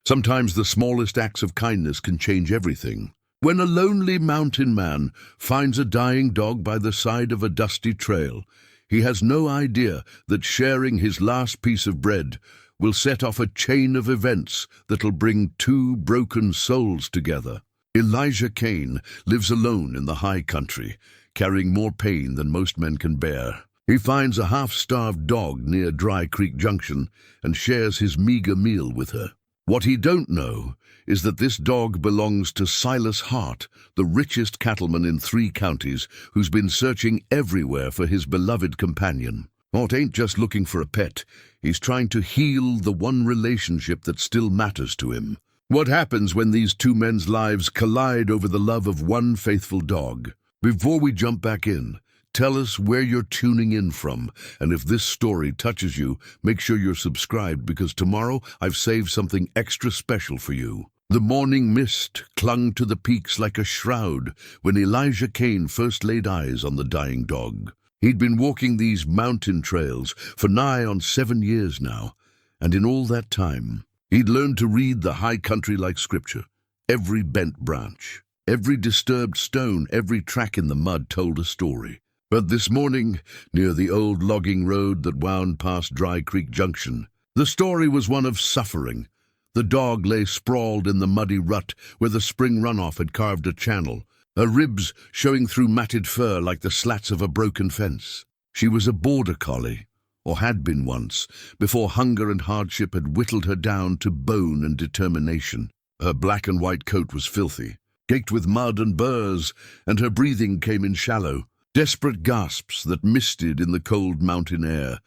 Sometimes the smallest acts of kindness can change everything. When a lonely mountain man finds a dying dog by the side of a dusty trail, he has no idea that sharing his last piece of bread will set off a chain of events that'll bring two broken souls together. Elijah Kane lives alone in the high country, carrying more pain than most men can bear. He finds a half-starved dog near Dry Creek Junction and shares his meager meal with her. What he don't know is that this dog belongs to Silas Hart, the richest cattleman in 3 counties, who's been searching everywhere for his beloved companion. Hart ain't just looking for a pet, he's trying to heal the one relationship that still matters to him. What happens when these two men's lives collide over the love of one faithful dog? Before we jump back in, tell us where you're tuning in from, and if this story touches you, make sure you're subscribed because tomorrow I've saved something extra special for you. The morning mist clung to the peaks like a shroud when Elijah Kane first laid eyes on the dying dog. He'd been walking these mountain trails for nigh on 7 years now, and in all that time, he'd learned to read the high country like scripture. Every bent branch, every disturbed stone, every track in the mud told a story. But this morning, near the old logging road that wound past Dry Creek Junction, the story was one of suffering. The dog lay sprawled in the muddy rut where the spring runoff had carved a channel, her ribs showing through matted fur like the slats of a broken fence. She was a border collie, or had been once, before hunger and hardship had whittled her down to bone and determination. Her black and white coat was filthy, caked with mud and burrs, and her breathing came in shallow, desperate gasps that misted in the cold mountain air.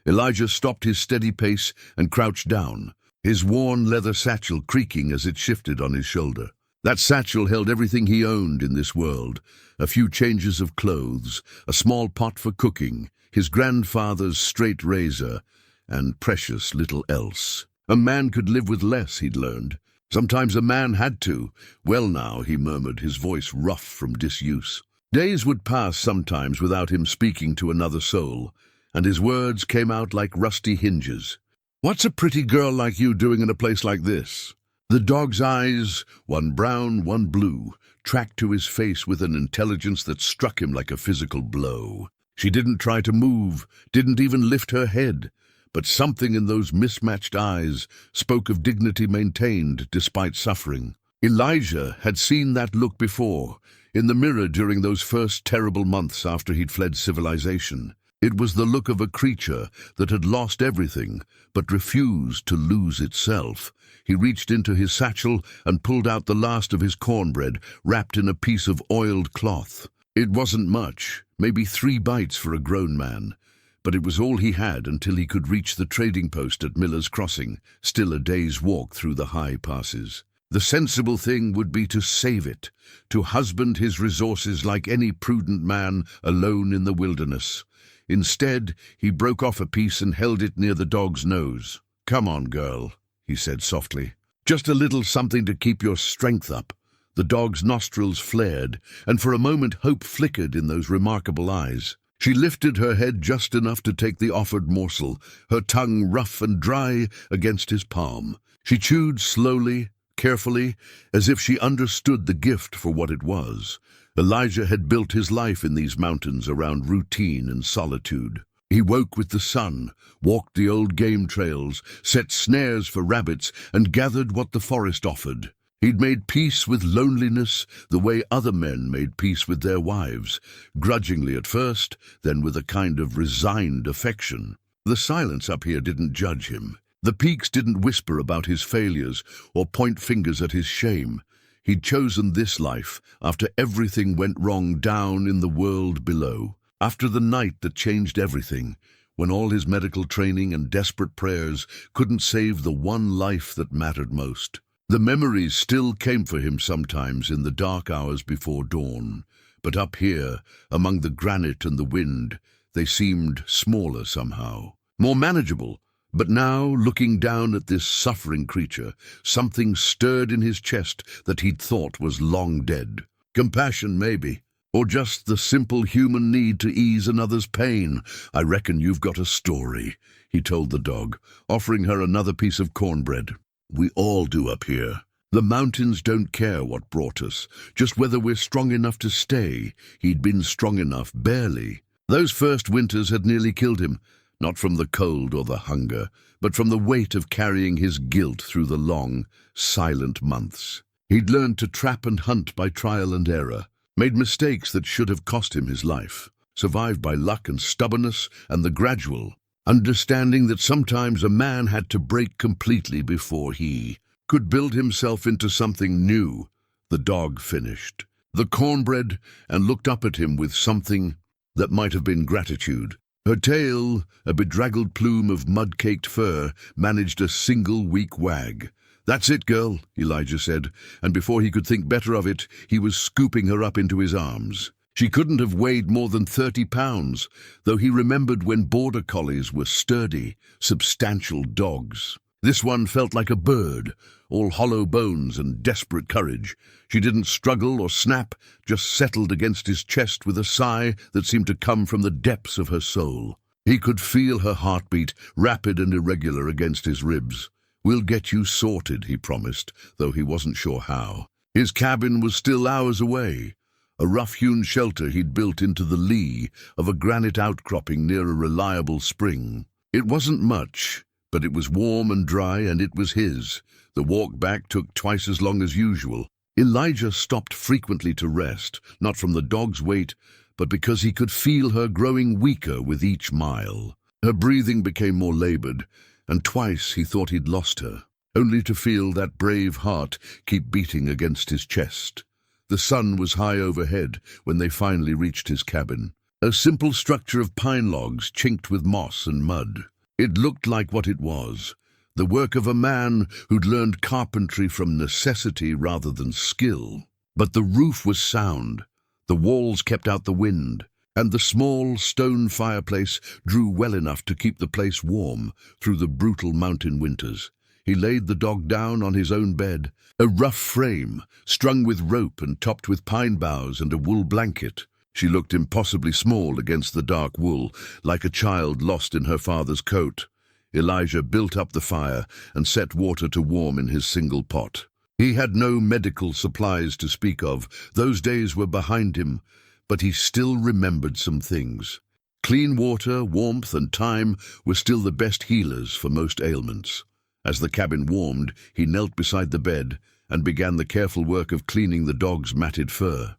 Elijah stopped his steady pace and crouched down, his worn leather satchel creaking as it shifted on his shoulder. That satchel held everything he owned in this world, a few changes of clothes, a small pot for cooking, his grandfather's straight razor, and precious little else. A man could live with less, he'd learned. Sometimes a man had to. Well now, he murmured, his voice rough from disuse. Days would pass sometimes without him speaking to another soul, and his words came out like rusty hinges. "What's a pretty girl like you doing in a place like this?" The dog's eyes, one brown, one blue, tracked to his face with an intelligence that struck him like a physical blow. She didn't try to move, didn't even lift her head, but something in those mismatched eyes spoke of dignity maintained despite suffering. Elijah had seen that look before, in the mirror during those first terrible months after he'd fled civilization. It was the look of a creature that had lost everything, but refused to lose itself. He reached into his satchel and pulled out the last of his cornbread, wrapped in a piece of oiled cloth. It wasn't much, maybe 3 bites for a grown man, but it was all he had until he could reach the trading post at Miller's Crossing, still a day's walk through the high passes. The sensible thing would be to save it, to husband his resources like any prudent man alone in the wilderness. Instead, he broke off a piece and held it near the dog's nose. "Come on, girl," he said softly. "Just a little something to keep your strength up." The dog's nostrils flared, and for a moment hope flickered in those remarkable eyes. She lifted her head just enough to take the offered morsel, her tongue rough and dry against his palm. She chewed slowly, carefully, as if she understood the gift for what it was. Elijah had built his life in these mountains around routine and solitude. He woke with the sun, walked the old game trails, set snares for rabbits, and gathered what the forest offered. He'd made peace with loneliness the way other men made peace with their wives, grudgingly at first, then with a kind of resigned affection. The silence up here didn't judge him. The peaks didn't whisper about his failures or point fingers at his shame. He'd chosen this life after everything went wrong down in the world below. After the night that changed everything, when all his medical training and desperate prayers couldn't save the one life that mattered most. The memories still came for him sometimes in the dark hours before dawn, but up here, among the granite and the wind, they seemed smaller somehow, more manageable. But now, looking down at this suffering creature, something stirred in his chest that he'd thought was long dead. Compassion, maybe, or just the simple human need to ease another's pain. "I reckon you've got a story," he told the dog, offering her another piece of cornbread. We all do up here. The mountains don't care what brought us, just whether we're strong enough to stay. He'd been strong enough, barely. Those first winters had nearly killed him, not from the cold or the hunger, but from the weight of carrying his guilt through the long, silent months. He'd learned to trap and hunt by trial and error, made mistakes that should have cost him his life, survived by luck and stubbornness and the gradual understanding that sometimes a man had to break completely before he could build himself into something new. The dog finished the cornbread and looked up at him with something that might have been gratitude. Her tail, a bedraggled plume of mud-caked fur, managed a single weak wag. "That's it, girl," Elijah said, and before he could think better of it, he was scooping her up into his arms. She couldn't have weighed more than 30 pounds, though he remembered when border collies were sturdy, substantial dogs. This one felt like a bird, all hollow bones and desperate courage. She didn't struggle or snap, just settled against his chest with a sigh that seemed to come from the depths of her soul. He could feel her heartbeat, rapid and irregular against his ribs. "We'll get you sorted," he promised, though he wasn't sure how. His cabin was still hours away, a rough-hewn shelter he'd built into the lee of a granite outcropping near a reliable spring. It wasn't much, but it was warm and dry, and it was his. The walk back took twice as long as usual. Elijah stopped frequently to rest, not from the dog's weight, but because he could feel her growing weaker with each mile. Her breathing became more labored, and twice he thought he'd lost her, only to feel that brave heart keep beating against his chest. The sun was high overhead when they finally reached his cabin, a simple structure of pine logs chinked with moss and mud. It looked like what it was, the work of a man who'd learned carpentry from necessity rather than skill. But the roof was sound, the walls kept out the wind, and the small stone fireplace drew well enough to keep the place warm through the brutal mountain winters. He laid the dog down on his own bed, a rough frame, strung with rope and topped with pine boughs and a wool blanket. She looked impossibly small against the dark wool, like a child lost in her father's coat. Elijah built up the fire and set water to warm in his single pot. He had no medical supplies to speak of. Those days were behind him, but he still remembered some things. Clean water, warmth, and time were still the best healers for most ailments. As the cabin warmed, he knelt beside the bed and began the careful work of cleaning the dog's matted fur.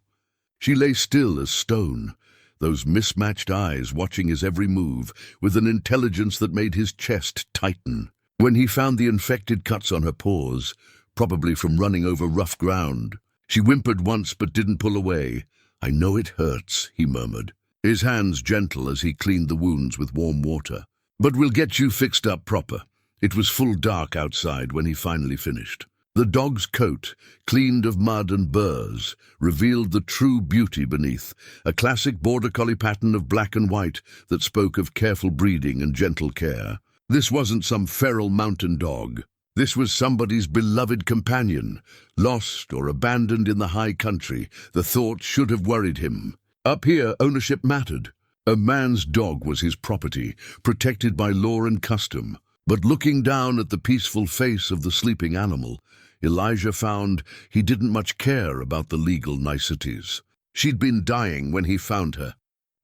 She lay still as stone, those mismatched eyes watching his every move with an intelligence that made his chest tighten. When he found the infected cuts on her paws, probably from running over rough ground, she whimpered once but didn't pull away. "I know it hurts," he murmured, his hands gentle as he cleaned the wounds with warm water. "But we'll get you fixed up proper." It was full dark outside when he finally finished. The dog's coat, cleaned of mud and burrs, revealed the true beauty beneath, a classic border collie pattern of black and white that spoke of careful breeding and gentle care. This wasn't some feral mountain dog. This was somebody's beloved companion, lost or abandoned in the high country. The thought should have worried him. Up here, ownership mattered. A man's dog was his property, protected by law and custom. But looking down at the peaceful face of the sleeping animal, Elijah found he didn't much care about the legal niceties. She'd been dying when he found her.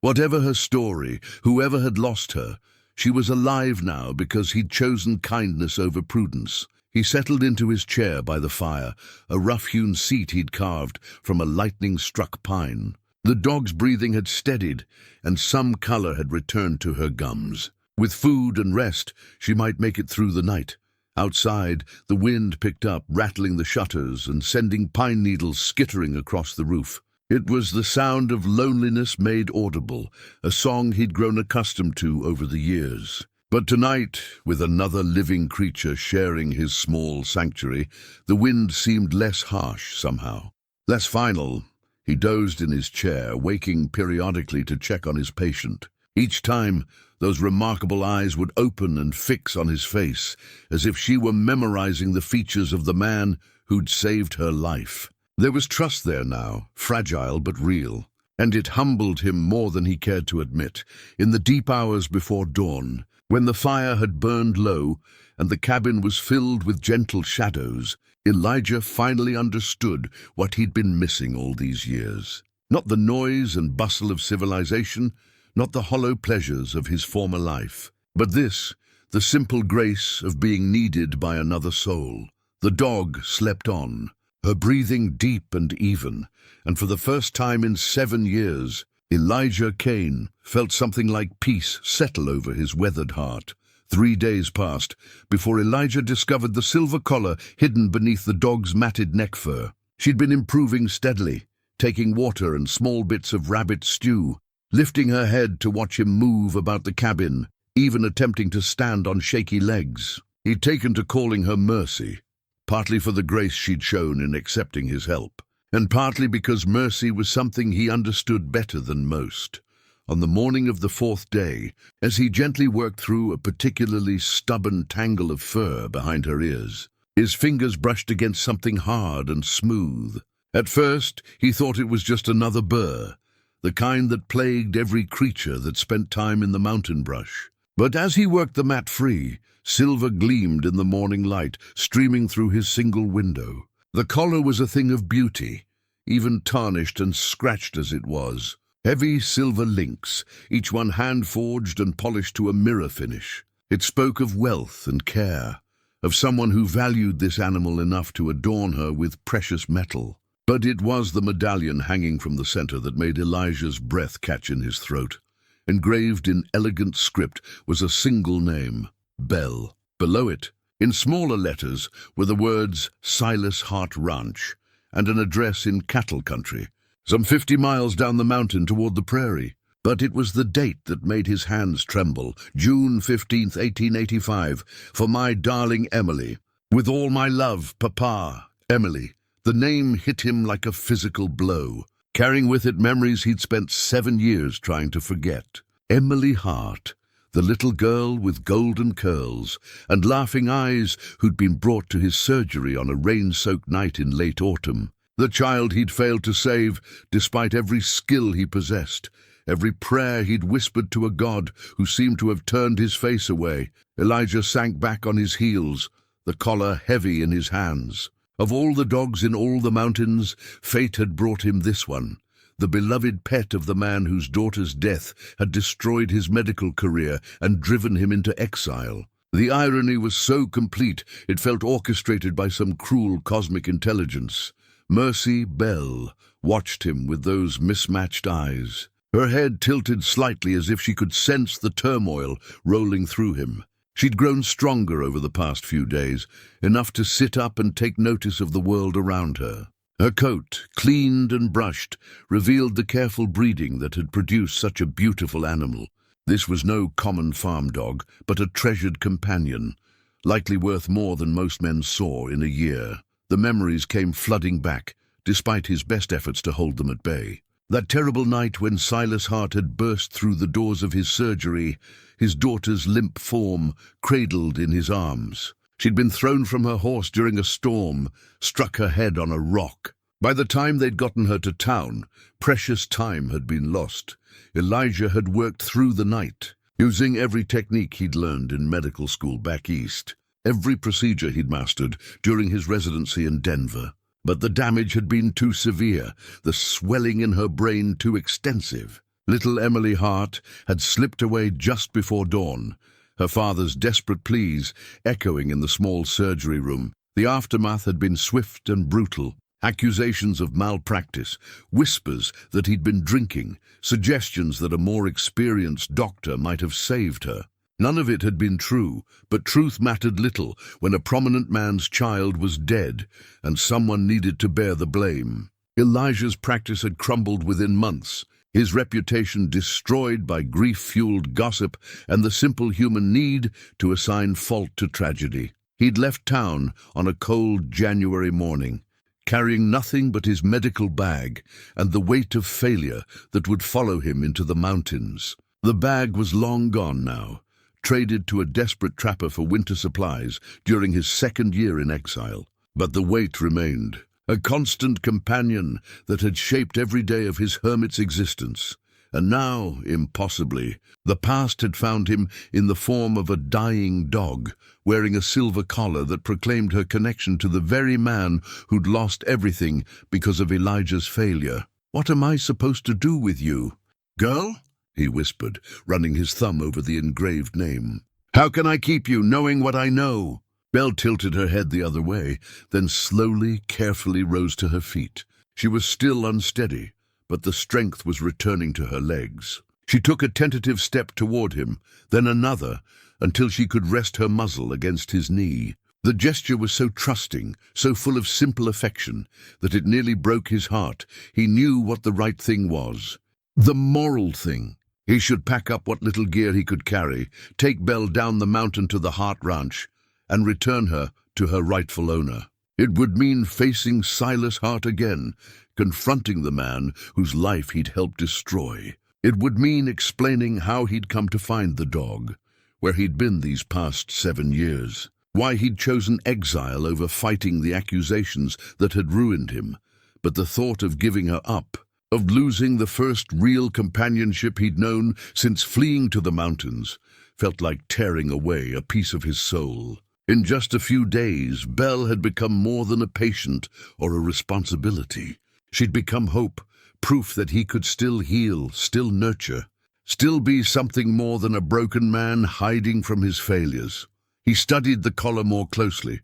Whatever her story, whoever had lost her, she was alive now because he'd chosen kindness over prudence. He settled into his chair by the fire, a rough-hewn seat he'd carved from a lightning-struck pine. The dog's breathing had steadied, and some color had returned to her gums. With food and rest, she might make it through the night. Outside, the wind picked up, rattling the shutters and sending pine needles skittering across the roof. It was the sound of loneliness made audible, a song he'd grown accustomed to over the years. But tonight, with another living creature sharing his small sanctuary, the wind seemed less harsh somehow, less final. He dozed in his chair, waking periodically to check on his patient. Each time, those remarkable eyes would open and fix on his face, as if she were memorizing the features of the man who'd saved her life. There was trust there now, fragile but real, and it humbled him more than he cared to admit. In the deep hours before dawn, When the fire had burned low and the cabin was filled with gentle shadows, Elijah finally understood what he'd been missing all these years. Not the noise and bustle of civilization, not the hollow pleasures of his former life, but this, the simple grace of being needed by another soul. The dog slept on, her breathing deep and even, and for the first time in 7 years, Elijah Kane felt something like peace settle over his weathered heart. 3 days passed before Elijah discovered the silver collar hidden beneath the dog's matted neck fur. She'd been improving steadily, taking water and small bits of rabbit stew, lifting her head to watch him move about the cabin, even attempting to stand on shaky legs. He'd taken to calling her Mercy, partly for the grace she'd shown in accepting his help, and partly because mercy was something he understood better than most. On the morning of the 4th day, as he gently worked through a particularly stubborn tangle of fur behind her ears, his fingers brushed against something hard and smooth. At first, he thought it was just another burr, the kind that plagued every creature that spent time in the mountain brush. But as he worked the mat free, silver gleamed in the morning light, streaming through his single window. The collar was a thing of beauty, even tarnished and scratched as it was. Heavy silver links, each one hand-forged and polished to a mirror finish. It spoke of wealth and care, of someone who valued this animal enough to adorn her with precious metal. But it was the medallion hanging from the center that made Elijah's breath catch in his throat. Engraved in elegant script was a single name, Bell. Below it, in smaller letters, were the words Silas Hart Ranch and an address in cattle country, some 50 miles down the mountain toward the prairie. But it was the date that made his hands tremble, June 15th, 1885, for my darling Emily. With all my love, Papa. Emily. The name hit him like a physical blow, carrying with it memories he'd spent 7 years trying to forget. Emily Hart, the little girl with golden curls and laughing eyes who'd been brought to his surgery on a rain-soaked night in late autumn. The child he'd failed to save, despite every skill he possessed, every prayer he'd whispered to a God who seemed to have turned his face away. Elijah sank back on his heels, the collar heavy in his hands. Of all the dogs in all the mountains, fate had brought him this one, the beloved pet of the man whose daughter's death had destroyed his medical career and driven him into exile. The irony was so complete it felt orchestrated by some cruel cosmic intelligence. Mercy Bell watched him with those mismatched eyes, her head tilted slightly as if she could sense the turmoil rolling through him. She'd grown stronger over the past few days, enough to sit up and take notice of the world around her. Her coat, cleaned and brushed, revealed the careful breeding that had produced such a beautiful animal. This was no common farm dog, but a treasured companion, likely worth more than most men saw in a year. The memories came flooding back, despite his best efforts to hold them at bay. That terrible night when Silas Hart had burst through the doors of his surgery, his daughter's limp form cradled in his arms. She'd been thrown from her horse during a storm, struck her head on a rock. By the time they'd gotten her to town, precious time had been lost. Elijah had worked through the night, using every technique he'd learned in medical school back east, every procedure he'd mastered during his residency in Denver. But the damage had been too severe, the swelling in her brain too extensive. Little Emily Hart had slipped away just before dawn, her father's desperate pleas echoing in the small surgery room. The aftermath had been swift and brutal. Accusations of malpractice, whispers that he'd been drinking, suggestions that a more experienced doctor might have saved her. None of it had been true, but truth mattered little when a prominent man's child was dead and someone needed to bear the blame. Elijah's practice had crumbled within months, his reputation destroyed by grief-fueled gossip and the simple human need to assign fault to tragedy. He'd left town on a cold January morning, carrying nothing but his medical bag and the weight of failure that would follow him into the mountains. The bag was long gone now, traded to a desperate trapper for winter supplies during his 2nd year in exile. But the weight remained, a constant companion that had shaped every day of his hermit's existence. And now, impossibly, the past had found him in the form of a dying dog, wearing a silver collar that proclaimed her connection to the very man who'd lost everything because of Elijah's failure. "What am I supposed to do with you?" "Girl?" he whispered, running his thumb over the engraved name. "How can I keep you, knowing what I know?" Belle tilted her head the other way, then slowly, carefully rose to her feet. She was still unsteady, but the strength was returning to her legs. She took a tentative step toward him, then another, until she could rest her muzzle against his knee. The gesture was so trusting, so full of simple affection, that it nearly broke his heart. He knew what the right thing was. The moral thing. He should pack up what little gear he could carry, take Belle down the mountain to the Hart Ranch, and return her to her rightful owner. It would mean facing Silas Hart again, confronting the man whose life he'd helped destroy. It would mean explaining how he'd come to find the dog, where he'd been these past 7 years, why he'd chosen exile over fighting the accusations that had ruined him. But the thought of giving her up, of losing the first real companionship he'd known since fleeing to the mountains, felt like tearing away a piece of his soul. In just a few days, Belle had become more than a patient or a responsibility. She'd become hope, proof that he could still heal, still nurture, still be something more than a broken man hiding from his failures. He studied the collar more closely,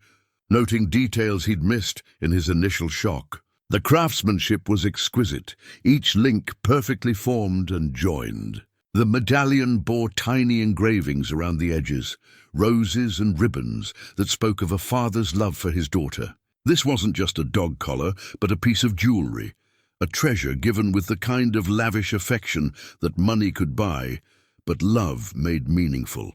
noting details he'd missed in his initial shock. The craftsmanship was exquisite, each link perfectly formed and joined. The medallion bore tiny engravings around the edges, roses and ribbons that spoke of a father's love for his daughter. This wasn't just a dog collar, but a piece of jewelry, a treasure given with the kind of lavish affection that money could buy, but love made meaningful.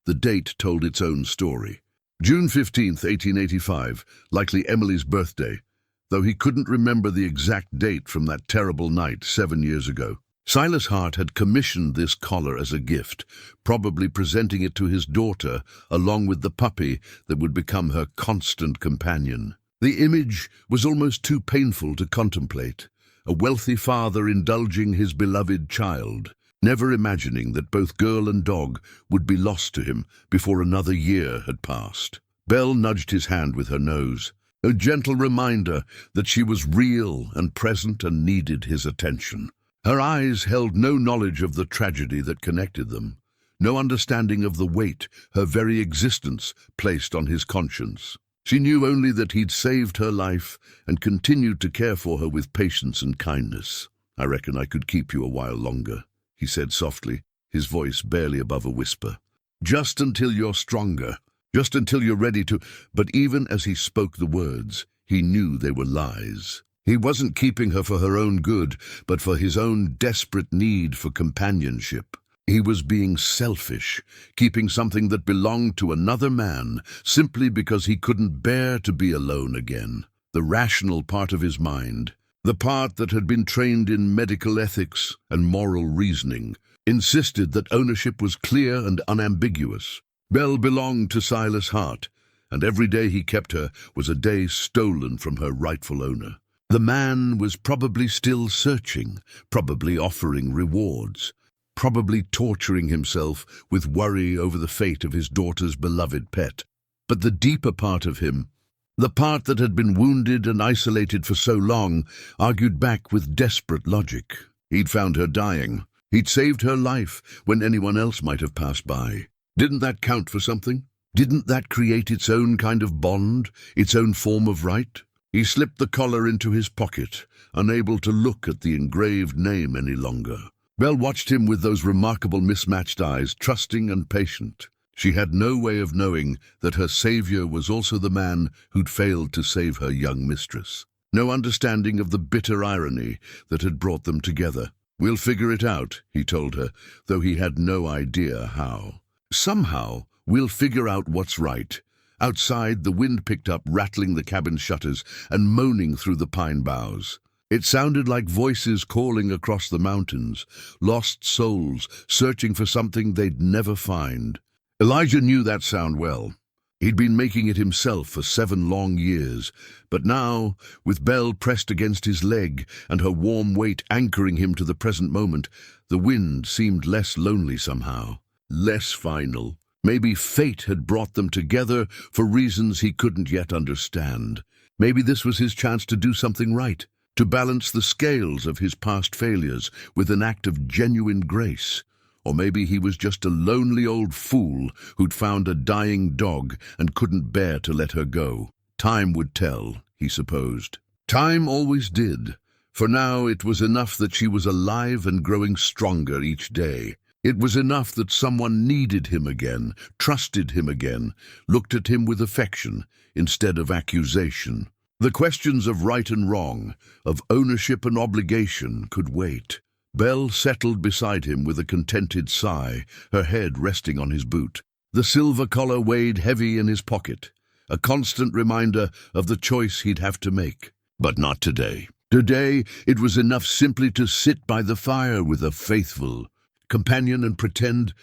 The date told its own story. June 15th, 1885, likely Emily's birthday, though he couldn't remember the exact date from that terrible night 7 years ago. Silas Hart had commissioned this collar as a gift, probably presenting it to his daughter along with the puppy that would become her constant companion. The image was almost too painful to contemplate, a wealthy father indulging his beloved child, never imagining that both girl and dog would be lost to him before another year had passed. Belle nudged his hand with her nose, a gentle reminder that she was real and present and needed his attention. Her eyes held no knowledge of the tragedy that connected them, no understanding of the weight her very existence placed on his conscience. She knew only that he'd saved her life and continued to care for her with patience and kindness. "I reckon I could keep you a while longer," he said softly, his voice barely above a whisper. "Just until you're stronger, just until you're ready to—" But even as he spoke the words, he knew they were lies. He wasn't keeping her for her own good, but for his own desperate need for companionship. He was being selfish, keeping something that belonged to another man simply because he couldn't bear to be alone again. The rational part of his mind, the part that had been trained in medical ethics and moral reasoning, insisted that ownership was clear and unambiguous. Belle belonged to Silas Hart, and every day he kept her was a day stolen from her rightful owner. The man was probably still searching, probably offering rewards, probably torturing himself with worry over the fate of his daughter's beloved pet. But the deeper part of him, the part that had been wounded and isolated for so long, argued back with desperate logic. He'd found her dying. He'd saved her life when anyone else might have passed by. Didn't that count for something? Didn't that create its own kind of bond, its own form of right? He slipped the collar into his pocket, unable to look at the engraved name any longer. Belle watched him with those remarkable mismatched eyes, trusting and patient. She had no way of knowing that her savior was also the man who'd failed to save her young mistress. No understanding of the bitter irony that had brought them together. "We'll figure it out," he told her, though he had no idea how. "Somehow, we'll figure out what's right." Outside, the wind picked up, rattling the cabin shutters and moaning through the pine boughs. It sounded like voices calling across the mountains, lost souls searching for something they'd never find. Elijah knew that sound well. He'd been making it himself for 7 long years, but now, with Belle pressed against his leg and her warm weight anchoring him to the present moment, the wind seemed less lonely somehow, less final. Maybe fate had brought them together for reasons he couldn't yet understand. Maybe this was his chance to do something right, to balance the scales of his past failures with an act of genuine grace. Or maybe he was just a lonely old fool who'd found a dying dog and couldn't bear to let her go. Time would tell, he supposed. Time always did. For now it was enough that she was alive and growing stronger each day. It was enough that someone needed him again, trusted him again, looked at him with affection instead of accusation. The questions of right and wrong, of ownership and obligation, could wait. Belle settled beside him with a contented sigh, her head resting on his boot. The silver collar weighed heavy in his pocket, a constant reminder of the choice he'd have to make. But not today. Today, it was enough simply to sit by the fire with a faithful companion and pretend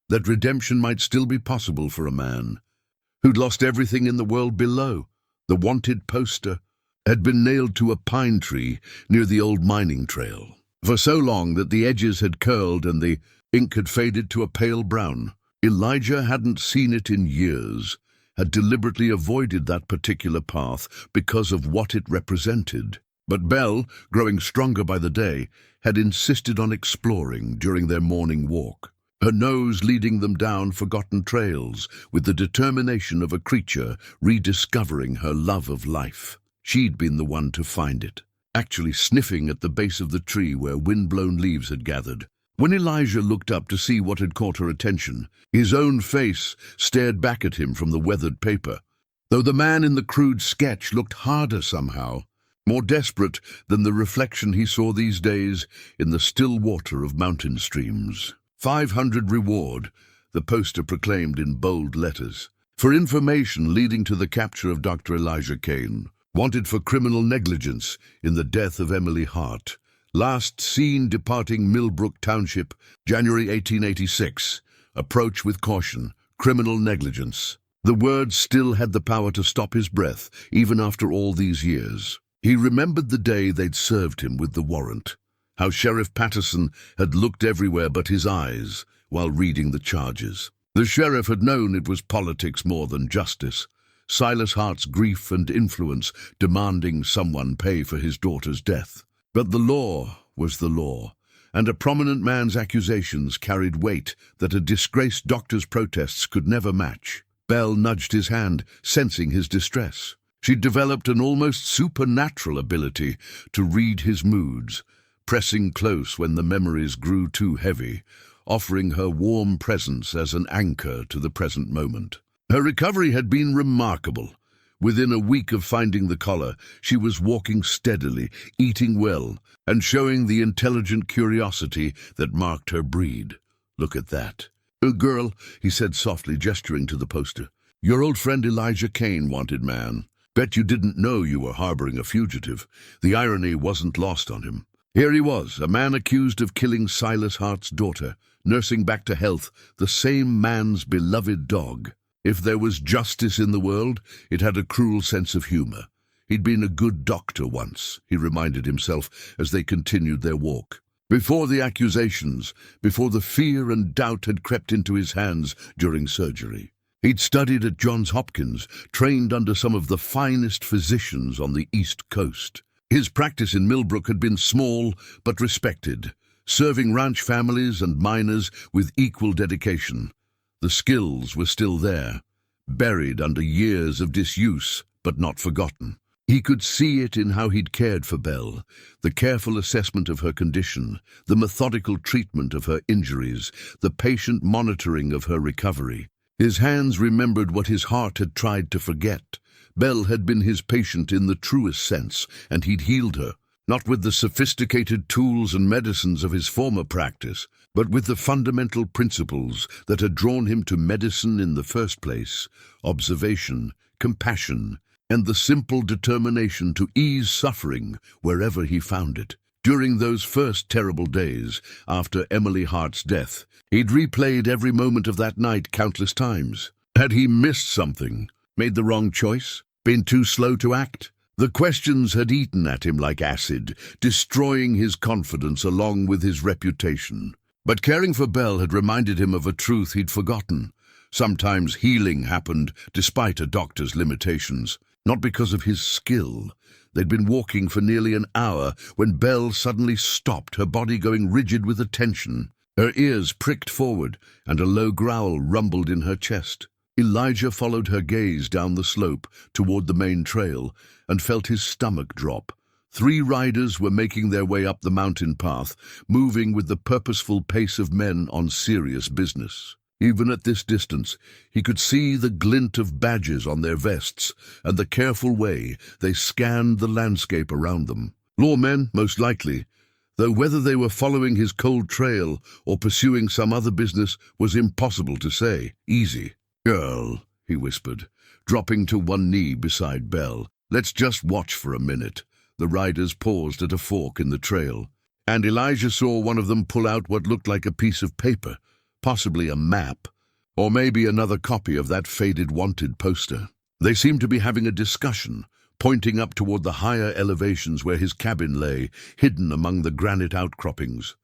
that redemption might still be possible for a man who'd lost everything in the world below. The wanted poster had been nailed to a pine tree near the old mining trail, for so long that the edges had curled and the ink had faded to a pale brown. Elijah hadn't seen it in years, had deliberately avoided that particular path because of what it represented. But Belle, growing stronger by the day, had insisted on exploring during their morning walk, her nose leading them down forgotten trails with the determination of a creature rediscovering her love of life. She'd been the one to find it, actually sniffing at the base of the tree where wind-blown leaves had gathered. When Elijah looked up to see what had caught her attention, his own face stared back at him from the weathered paper, though the man in the crude sketch looked harder somehow, more desperate than the reflection he saw these days in the still water of mountain streams. 500 reward, the poster proclaimed in bold letters, for information leading to the capture of Dr. Elijah Kane, wanted for criminal negligence in the death of Emily Hart. Last seen departing Millbrook Township, January 1886. Approach with caution. Criminal negligence. The words still had the power to stop his breath, even after all these years. He remembered the day they'd served him with the warrant, how Sheriff Patterson had looked everywhere but his eyes while reading the charges. The sheriff had known it was politics more than justice. Silas Hart's grief and influence demanding someone pay for his daughter's death. But the law was the law, and a prominent man's accusations carried weight that a disgraced doctor's protests could never match. Belle nudged his hand, sensing his distress. She'd developed an almost supernatural ability to read his moods, pressing close when the memories grew too heavy, offering her warm presence as an anchor to the present moment. Her recovery had been remarkable. Within a week of finding the collar, she was walking steadily, eating well, and showing the intelligent curiosity that marked her breed. Look at that. Girl, he said softly, gesturing to the poster. Your old friend Elijah Kane, wanted man. Bet you didn't know you were harboring a fugitive. The irony wasn't lost on him. Here he was, a man accused of killing Silas Hart's daughter, nursing back to health the same man's beloved dog. If there was justice in the world, it had a cruel sense of humor. He'd been a good doctor once, he reminded himself as they continued their walk. Before the accusations, before the fear and doubt had crept into his hands during surgery. He'd studied at Johns Hopkins, trained under some of the finest physicians on the East Coast. His practice in Millbrook had been small but respected, serving ranch families and miners with equal dedication. The skills were still there, buried under years of disuse, but not forgotten. He could see it in how he'd cared for Belle, the careful assessment of her condition, the methodical treatment of her injuries, the patient monitoring of her recovery. His hands remembered what his heart had tried to forget. Belle had been his patient in the truest sense, and he'd healed her, not with the sophisticated tools and medicines of his former practice, but with the fundamental principles that had drawn him to medicine in the first place: observation, compassion, and the simple determination to ease suffering wherever he found it. During those first terrible days after Emily Hart's death, he'd replayed every moment of that night countless times. Had he missed something? Made the wrong choice? Been too slow to act? The questions had eaten at him like acid, destroying his confidence along with his reputation. But caring for Belle had reminded him of a truth he'd forgotten. Sometimes healing happened despite a doctor's limitations, not because of his skill. They'd been walking for nearly an hour when Belle suddenly stopped, her body going rigid with attention. Her ears pricked forward, and a low growl rumbled in her chest. Elijah followed her gaze down the slope toward the main trail and felt his stomach drop. 3 riders were making their way up the mountain path, moving with the purposeful pace of men on serious business. Even at this distance, he could see the glint of badges on their vests and the careful way they scanned the landscape around them. Lawmen, most likely, though whether they were following his cold trail or pursuing some other business was impossible to say. Easy. "Girl," he whispered, dropping to one knee beside Belle. "Let's just watch for a minute." The riders paused at a fork in the trail, and Elijah saw one of them pull out what looked like a piece of paper, possibly a map, or maybe another copy of that faded wanted poster. They seemed to be having a discussion, pointing up toward the higher elevations where his cabin lay, hidden among the granite outcroppings.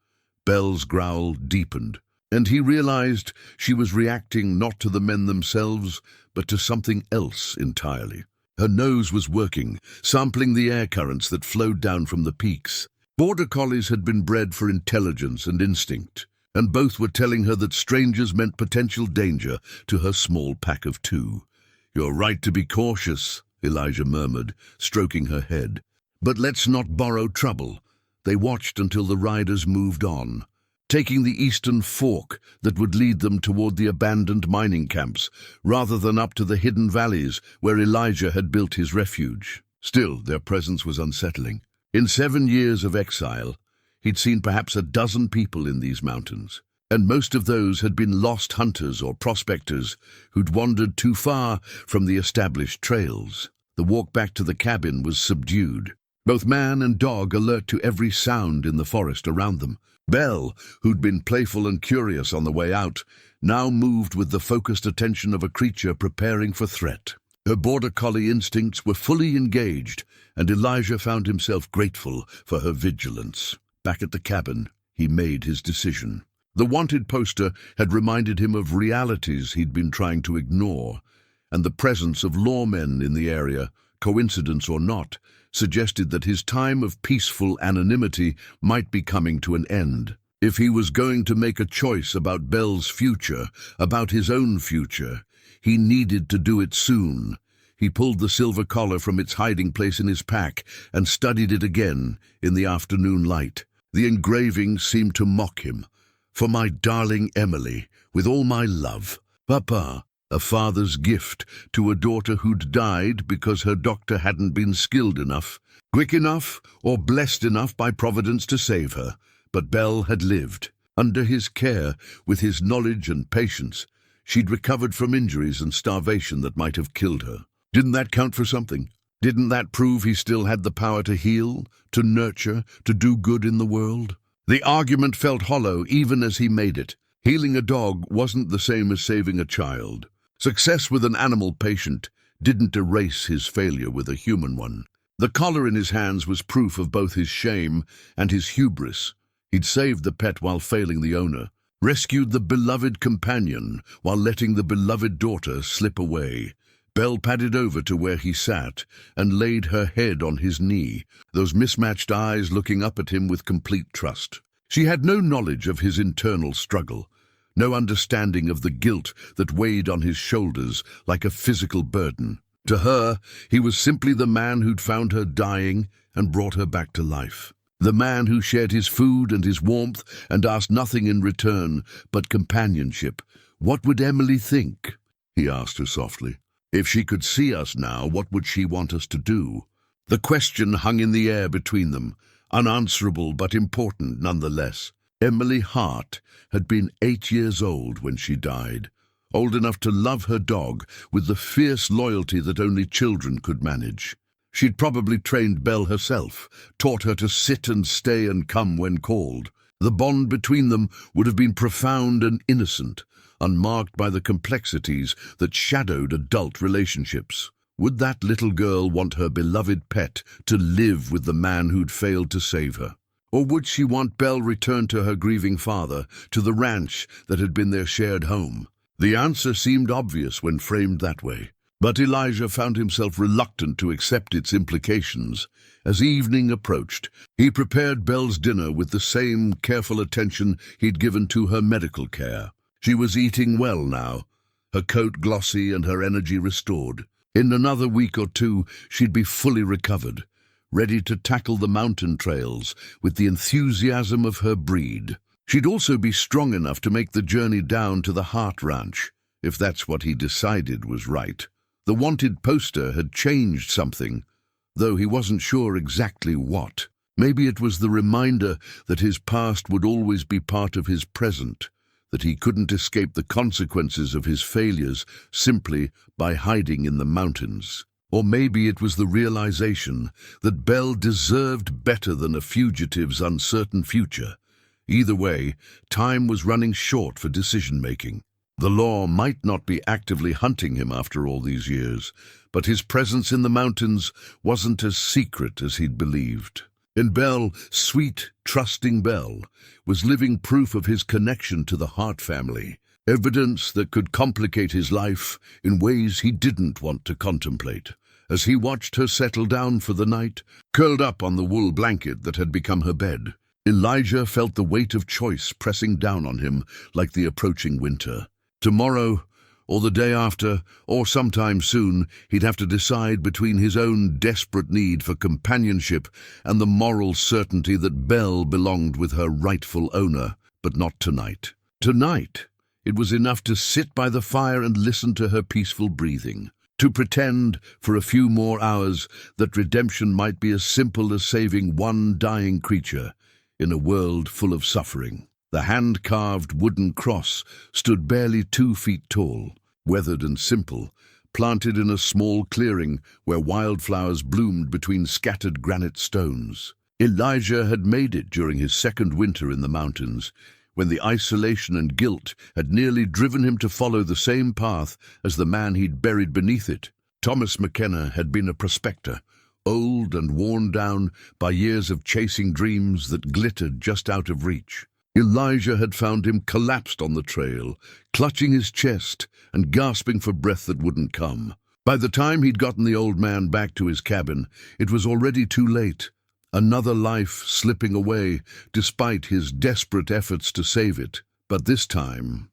Belle's growl deepened, and he realized she was reacting not to the men themselves, but to something else entirely. Her nose was working, sampling the air currents that flowed down from the peaks. Border collies had been bred for intelligence and instinct, and both were telling her that strangers meant potential danger to her small pack of 2. "You're right to be cautious," Elijah murmured, stroking her head. "But let's not borrow trouble." They watched until the riders moved on, taking the eastern fork that would lead them toward the abandoned mining camps, rather than up to the hidden valleys where Elijah had built his refuge. Still, their presence was unsettling. In 7 years of exile, he'd seen perhaps a dozen people in these mountains, and most of those had been lost hunters or prospectors who'd wandered too far from the established trails. The walk back to the cabin was subdued, both man and dog alert to every sound in the forest around them. Belle, who'd been playful and curious on the way out, now moved with the focused attention of a creature preparing for threat. Her border collie instincts were fully engaged, and Elijah found himself grateful for her vigilance. Back at the cabin, he made his decision. The wanted poster had reminded him of realities he'd been trying to ignore, and the presence of lawmen in the area, coincidence or not, suggested that his time of peaceful anonymity might be coming to an end. If he was going to make a choice about Belle's future, about his own future, he needed to do it soon. He pulled the silver collar from its hiding place in his pack and studied it again in the afternoon light. The engraving seemed to mock him. "For my darling Emily, with all my love. Papa," a father's gift to a daughter who'd died because her doctor hadn't been skilled enough, quick enough, or blessed enough by Providence to save her. But Belle had lived. Under his care, with his knowledge and patience, she'd recovered from injuries and starvation that might have killed her. Didn't that count for something? Didn't that prove he still had the power to heal, to nurture, to do good in the world? The argument felt hollow even as he made it. Healing a dog wasn't the same as saving a child. Success with an animal patient didn't erase his failure with a human one. The collar in his hands was proof of both his shame and his hubris. He'd saved the pet while failing the owner, rescued the beloved companion while letting the beloved daughter slip away. Belle padded over to where he sat and laid her head on his knee, those mismatched eyes looking up at him with complete trust. She had no knowledge of his internal struggle, no understanding of the guilt that weighed on his shoulders like a physical burden. To her, he was simply the man who'd found her dying and brought her back to life. The man who shared his food and his warmth and asked nothing in return but companionship. "What would Emily think?" he asked her softly. "If she could see us now, what would she want us to do?" The question hung in the air between them, unanswerable but important nonetheless. Emily Hart had been 8 years old when she died, old enough to love her dog with the fierce loyalty that only children could manage. She'd probably trained Belle herself, taught her to sit and stay and come when called. The bond between them would have been profound and innocent, unmarked by the complexities that shadowed adult relationships. Would that little girl want her beloved pet to live with the man who'd failed to save her? Or would she want Belle returned to her grieving father, to the ranch that had been their shared home? The answer seemed obvious when framed that way, but Elijah found himself reluctant to accept its implications. As evening approached, he prepared Belle's dinner with the same careful attention he'd given to her medical care. She was eating well now, her coat glossy and her energy restored. In another week or two, she'd be fully recovered, ready to tackle the mountain trails with the enthusiasm of her breed. She'd also be strong enough to make the journey down to the Hart Ranch, if that's what he decided was right. The wanted poster had changed something, though he wasn't sure exactly what. Maybe it was the reminder that his past would always be part of his present, that he couldn't escape the consequences of his failures simply by hiding in the mountains. Or maybe it was the realization that Belle deserved better than a fugitive's uncertain future. Either way, time was running short for decision-making. The law might not be actively hunting him after all these years, but his presence in the mountains wasn't as secret as he'd believed. And Belle, sweet, trusting Belle, was living proof of his connection to the Hart family, evidence that could complicate his life in ways he didn't want to contemplate. As he watched her settle down for the night, curled up on the wool blanket that had become her bed, Elijah felt the weight of choice pressing down on him like the approaching winter. Tomorrow, or the day after, or sometime soon, he'd have to decide between his own desperate need for companionship and the moral certainty that Belle belonged with her rightful owner, but not tonight. Tonight, it was enough to sit by the fire and listen to her peaceful breathing, to pretend for a few more hours that redemption might be as simple as saving one dying creature in a world full of suffering. The hand-carved wooden cross stood barely 2 feet tall, weathered and simple, planted in a small clearing where wildflowers bloomed between scattered granite stones. Elijah had made it during his second winter in the mountains, when the isolation and guilt had nearly driven him to follow the same path as the man he'd buried beneath it. Thomas McKenna had been a prospector, old and worn down by years of chasing dreams that glittered just out of reach. Elijah had found him collapsed on the trail, clutching his chest and gasping for breath that wouldn't come. By the time he'd gotten the old man back to his cabin, it was already too late. Another life slipping away, despite his desperate efforts to save it. But this time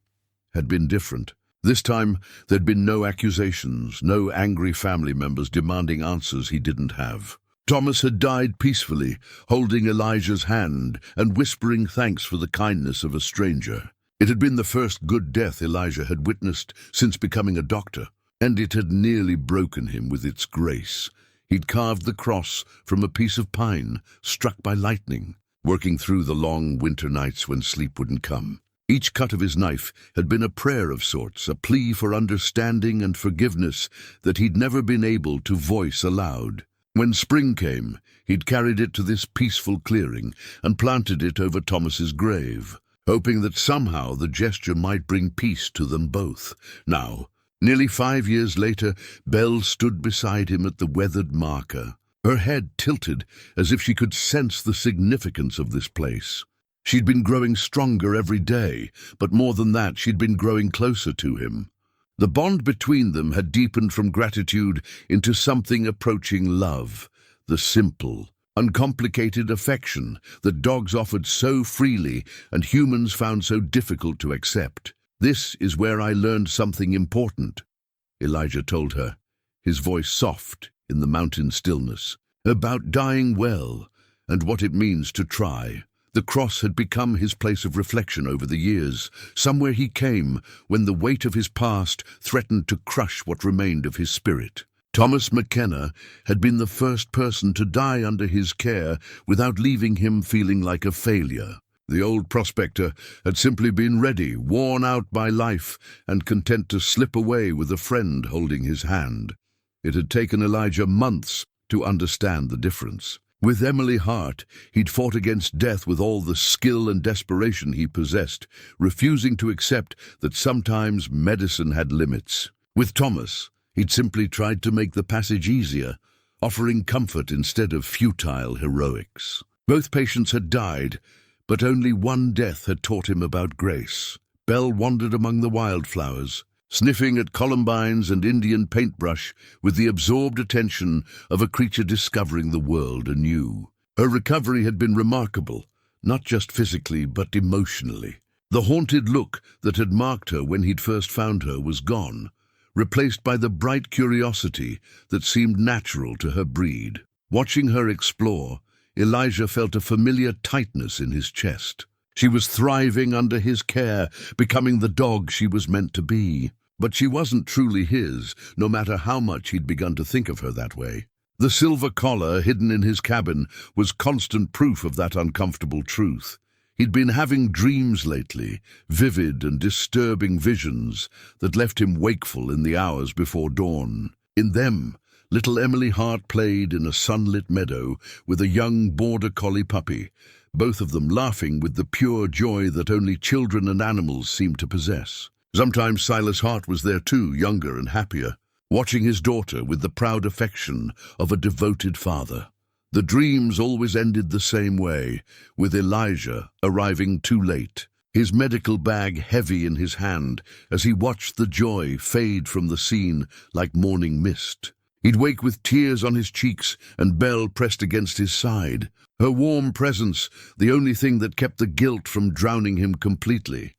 had been different. This time there'd been no accusations, no angry family members demanding answers he didn't have. Thomas had died peacefully, holding Elijah's hand and whispering thanks for the kindness of a stranger. It had been the first good death Elijah had witnessed since becoming a doctor, and it had nearly broken him with its grace. He'd carved the cross from a piece of pine struck by lightning, working through the long winter nights when sleep wouldn't come. Each cut of his knife had been a prayer of sorts, a plea for understanding and forgiveness that he'd never been able to voice aloud. When spring came, he'd carried it to this peaceful clearing and planted it over Thomas's grave, hoping that somehow the gesture might bring peace to them both. Now, nearly 5 years later, Belle stood beside him at the weathered marker, her head tilted as if she could sense the significance of this place. She'd been growing stronger every day, but more than that, she'd been growing closer to him. The bond between them had deepened from gratitude into something approaching love, the simple, uncomplicated affection that dogs offered so freely and humans found so difficult to accept. "This is where I learned something important," Elijah told her, his voice soft in the mountain stillness, "about dying well and what it means to try." The cross had become his place of reflection over the years, somewhere he came when the weight of his past threatened to crush what remained of his spirit. Thomas McKenna had been the first person to die under his care without leaving him feeling like a failure. The old prospector had simply been ready, worn out by life, and content to slip away with a friend holding his hand. It had taken Elijah months to understand the difference. With Emily Hart, he'd fought against death with all the skill and desperation he possessed, refusing to accept that sometimes medicine had limits. With Thomas, he'd simply tried to make the passage easier, offering comfort instead of futile heroics. Both patients had died, but only one death had taught him about grace. Belle wandered among the wildflowers, sniffing at columbines and Indian paintbrush with the absorbed attention of a creature discovering the world anew. Her recovery had been remarkable, not just physically but emotionally. The haunted look that had marked her when he'd first found her was gone, replaced by the bright curiosity that seemed natural to her breed. Watching her explore, Elijah felt a familiar tightness in his chest. She was thriving under his care, becoming the dog she was meant to be. But she wasn't truly his, no matter how much he'd begun to think of her that way. The silver collar hidden in his cabin was constant proof of that uncomfortable truth. He'd been having dreams lately, vivid and disturbing visions that left him wakeful in the hours before dawn. In them, little Emily Hart played in a sunlit meadow with a young border collie puppy, both of them laughing with the pure joy that only children and animals seem to possess. Sometimes Silas Hart was there too, younger and happier, watching his daughter with the proud affection of a devoted father. The dreams always ended the same way, with Elijah arriving too late, his medical bag heavy in his hand as he watched the joy fade from the scene like morning mist. He'd wake with tears on his cheeks and Belle pressed against his side, her warm presence the only thing that kept the guilt from drowning him completely.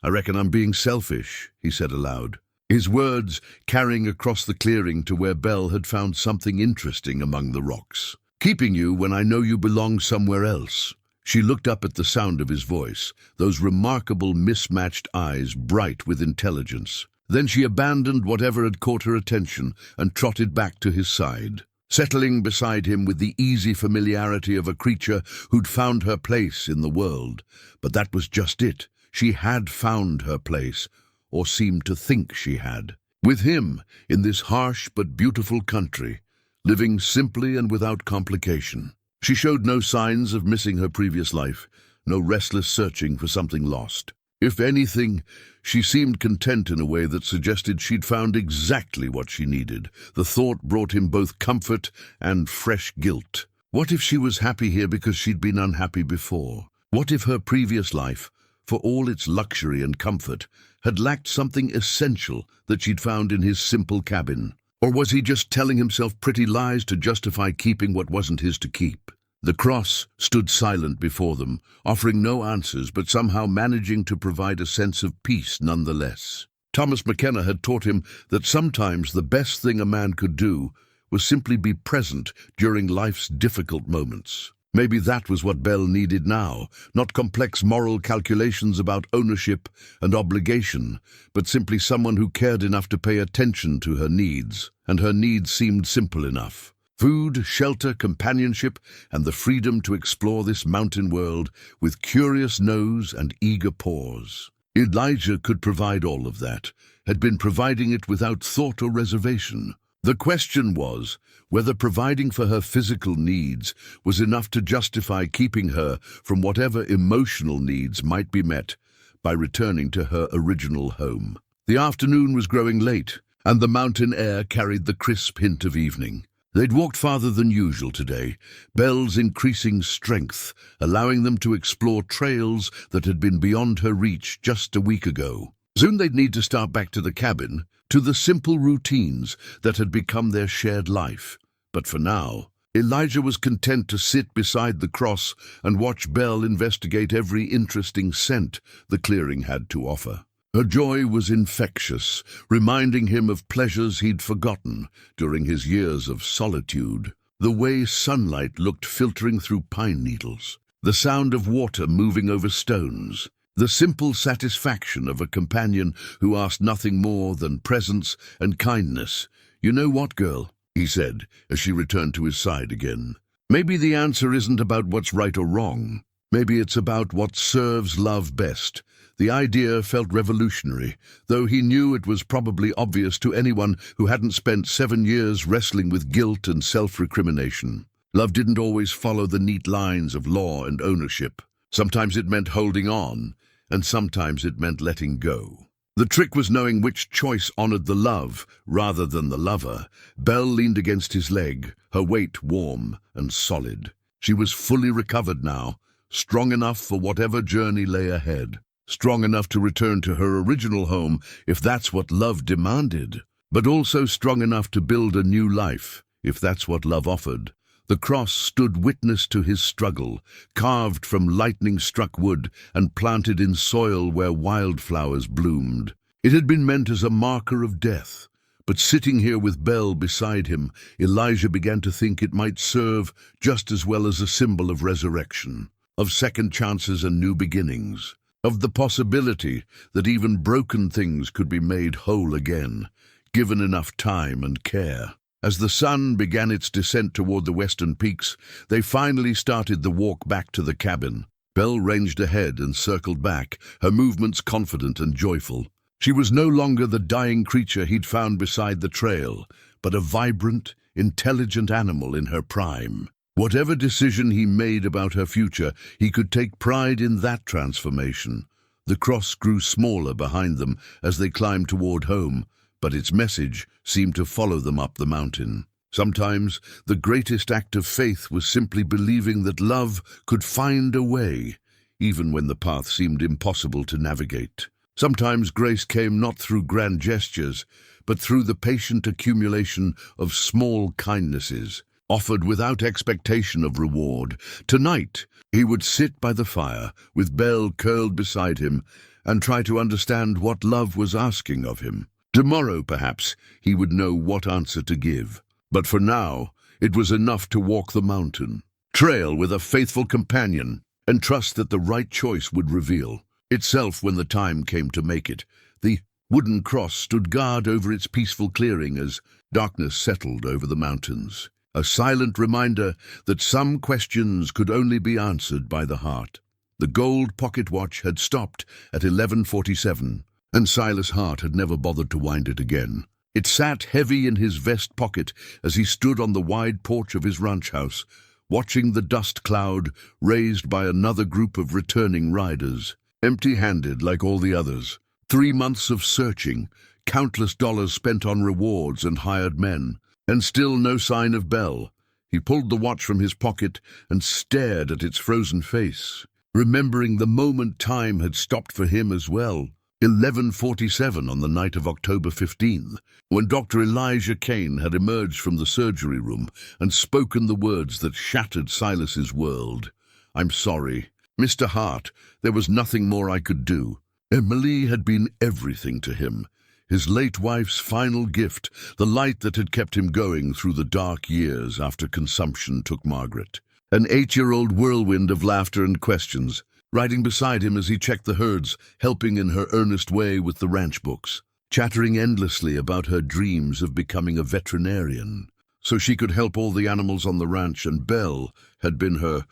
"I reckon I'm being selfish," he said aloud, his words carrying across the clearing to where Belle had found something interesting among the rocks. "Keeping you when I know you belong somewhere else." She looked up at the sound of his voice, those remarkable mismatched eyes bright with intelligence. Then she abandoned whatever had caught her attention and trotted back to his side, settling beside him with the easy familiarity of a creature who'd found her place in the world. But that was just it. She had found her place, or seemed to think she had. With him, in this harsh but beautiful country, living simply and without complication. She showed no signs of missing her previous life, no restless searching for something lost. If anything, she seemed content in a way that suggested she'd found exactly what she needed. The thought brought him both comfort and fresh guilt. What if she was happy here because she'd been unhappy before? What if her previous life, for all its luxury and comfort, had lacked something essential that she'd found in his simple cabin? Or was he just telling himself pretty lies to justify keeping what wasn't his to keep? The cross stood silent before them, offering no answers but somehow managing to provide a sense of peace nonetheless. Thomas McKenna had taught him that sometimes the best thing a man could do was simply be present during life's difficult moments. Maybe that was what Belle needed now, not complex moral calculations about ownership and obligation, but simply someone who cared enough to pay attention to her needs, and her needs seemed simple enough. Food, shelter, companionship, and the freedom to explore this mountain world with curious nose and eager paws. Elijah could provide all of that, had been providing it without thought or reservation. The question was whether providing for her physical needs was enough to justify keeping her from whatever emotional needs might be met by returning to her original home. The afternoon was growing late, and the mountain air carried the crisp hint of evening. They'd walked farther than usual today, Belle's increasing strength allowing them to explore trails that had been beyond her reach just a week ago. Soon they'd need to start back to the cabin, to the simple routines that had become their shared life. But for now, Elijah was content to sit beside the cross and watch Belle investigate every interesting scent the clearing had to offer. Her joy was infectious, reminding him of pleasures he'd forgotten during his years of solitude. The way sunlight looked filtering through pine needles, the sound of water moving over stones, the simple satisfaction of a companion who asked nothing more than presence and kindness. "You know what, girl?" he said, as she returned to his side again. "Maybe the answer isn't about what's right or wrong. Maybe it's about what serves love best." The idea felt revolutionary, though he knew it was probably obvious to anyone who hadn't spent 7 years wrestling with guilt and self-recrimination. Love didn't always follow the neat lines of law and ownership. Sometimes it meant holding on, and sometimes it meant letting go. The trick was knowing which choice honored the love rather than the lover. Belle leaned against his leg, her weight warm and solid. She was fully recovered now, strong enough for whatever journey lay ahead, strong enough to return to her original home if that's what love demanded, but also strong enough to build a new life if that's what love offered. The cross stood witness to his struggle, carved from lightning-struck wood and planted in soil where wildflowers bloomed. It had been meant as a marker of death, but sitting here with Belle beside him, Elijah began to think it might serve just as well as a symbol of resurrection, of second chances and new beginnings, of the possibility that even broken things could be made whole again, given enough time and care. As the sun began its descent toward the western peaks, they finally started the walk back to the cabin. Belle ranged ahead and circled back, her movements confident and joyful. She was no longer the dying creature he'd found beside the trail, but a vibrant, intelligent animal in her prime. Whatever decision he made about her future, he could take pride in that transformation. The cross grew smaller behind them as they climbed toward home, but its message seemed to follow them up the mountain. Sometimes the greatest act of faith was simply believing that love could find a way, even when the path seemed impossible to navigate. Sometimes grace came not through grand gestures, but through the patient accumulation of small kindnesses, offered without expectation of reward. Tonight, he would sit by the fire, with Belle curled beside him, and try to understand what love was asking of him. Tomorrow, perhaps, he would know what answer to give. But for now, it was enough to walk the mountain, trail with a faithful companion, and trust that the right choice would reveal itself when the time came to make it. The wooden cross stood guard over its peaceful clearing as darkness settled over the mountains, a silent reminder that some questions could only be answered by the heart. The gold pocket watch had stopped at 11:47. And Silas Hart had never bothered to wind it again. It sat heavy in his vest pocket as he stood on the wide porch of his ranch house, watching the dust cloud raised by another group of returning riders, empty-handed like all the others. 3 months of searching, countless dollars spent on rewards and hired men, and still no sign of Belle. He pulled the watch from his pocket and stared at its frozen face, remembering the moment time had stopped for him as well. 11:47 on the night of October 15th, when Dr. Elijah Kane had emerged from the surgery room and spoken the words that shattered Silas's world. "I'm sorry, Mr. Hart, there was nothing more I could do." Emily had been everything to him, his late wife's final gift, the light that had kept him going through the dark years after consumption took Margaret. An 8-year-old whirlwind of laughter and questions, riding beside him as he checked the herds, helping in her earnest way with the ranch books, chattering endlessly about her dreams of becoming a veterinarian, so she could help all the animals on the ranch, and Belle had been her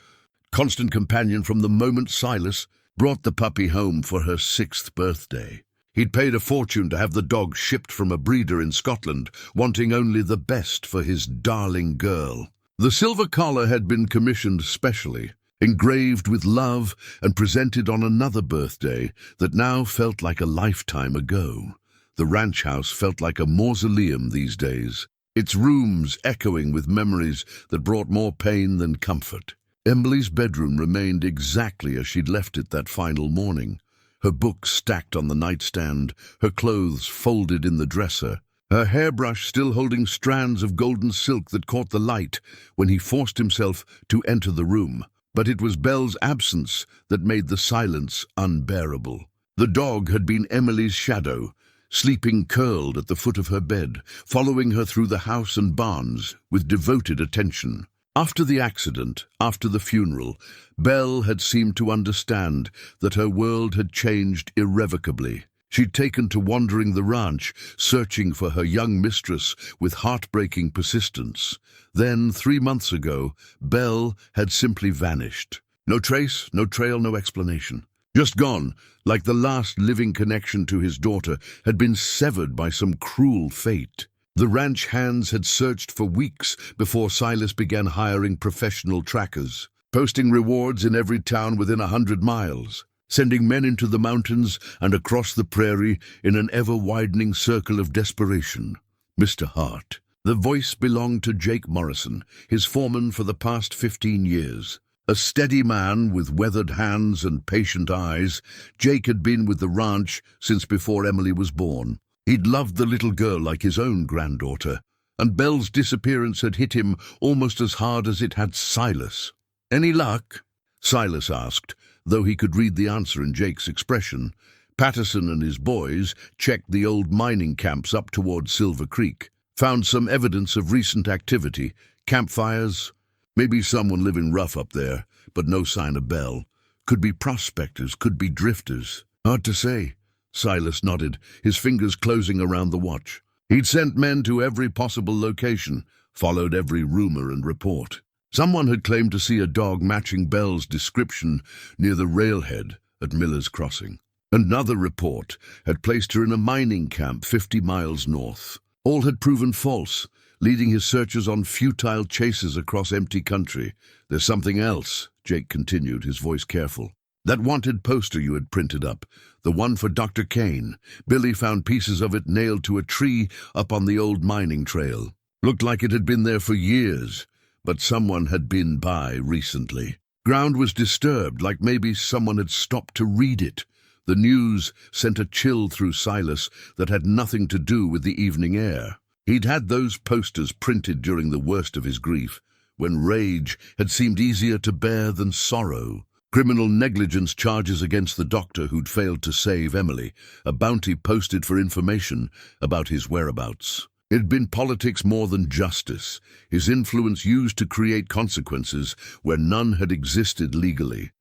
constant companion from the moment Silas brought the puppy home for her 6th birthday. He'd paid a fortune to have the dog shipped from a breeder in Scotland, wanting only the best for his darling girl. The silver collar had been commissioned specially, engraved with love and presented on another birthday that now felt like a lifetime ago. The ranch house felt like a mausoleum these days, its rooms echoing with memories that brought more pain than comfort. Emily's bedroom remained exactly as she'd left it that final morning, her books stacked on the nightstand, her clothes folded in the dresser, her hairbrush still holding strands of golden silk that caught the light when he forced himself to enter the room. But it was Belle's absence that made the silence unbearable. The dog had been Emily's shadow, sleeping curled at the foot of her bed, following her through the house and barns with devoted attention. After the accident, after the funeral, Belle had seemed to understand that her world had changed irrevocably. She'd taken to wandering the ranch, searching for her young mistress with heartbreaking persistence. Then, 3 months ago, Belle had simply vanished. No trace, no trail, no explanation. Just gone, like the last living connection to his daughter had been severed by some cruel fate. The ranch hands had searched for weeks before Silas began hiring professional trackers, posting rewards in every town within 100 miles, sending men into the mountains and across the prairie in an ever-widening circle of desperation. Mr. Hart. The voice belonged to Jake Morrison, his foreman for the past 15 years. A steady man with weathered hands and patient eyes, Jake had been with the ranch since before Emily was born. He'd loved the little girl like his own granddaughter, and Belle's disappearance had hit him almost as hard as it had Silas. "Any luck?" Silas asked, though he could read the answer in Jake's expression. Patterson and his boys checked the old mining camps up towards Silver Creek, found some evidence of recent activity, campfires, maybe someone living rough up there, but no sign of Belle. Could be prospectors, could be drifters. Hard to say. Silas nodded, his fingers closing around the watch. He'd sent men to every possible location, followed every rumor and report. Someone had claimed to see a dog matching Belle's description near the railhead at Miller's Crossing. Another report had placed her in a mining camp 50 miles north. All had proven false, leading his searchers on futile chases across empty country. "There's something else," Jake continued, his voice careful. "That wanted poster you had printed up, the one for Dr. Kane. Billy found pieces of it nailed to a tree up on the old mining trail. Looked like it had been there for years, but someone had been by recently. Ground was disturbed, like maybe someone had stopped to read it." The news sent a chill through Silas that had nothing to do with the evening air. He'd had those posters printed during the worst of his grief, when rage had seemed easier to bear than sorrow. Criminal negligence charges against the doctor who'd failed to save Emily, a bounty posted for information about his whereabouts. It'd been politics more than justice, his influence used to create consequences where none had existed legally.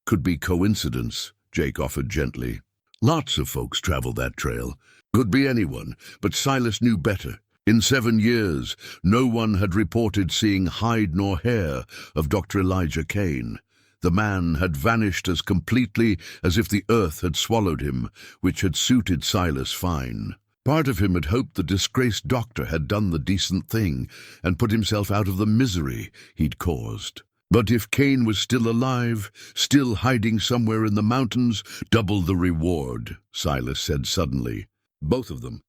"Could be coincidence," Jake offered gently. "Lots of folks travel that trail. Could be anyone, but Silas knew better. In 7 years, no one had reported seeing hide nor hair of Dr. Elijah Kane. The man had vanished as completely as if the earth had swallowed him, which had suited Silas fine. Part of him had hoped the disgraced doctor had done the decent thing and put himself out of the misery he'd caused. But if Kane was still alive, still hiding somewhere in the mountains, double the reward, Silas said suddenly. "Both of them.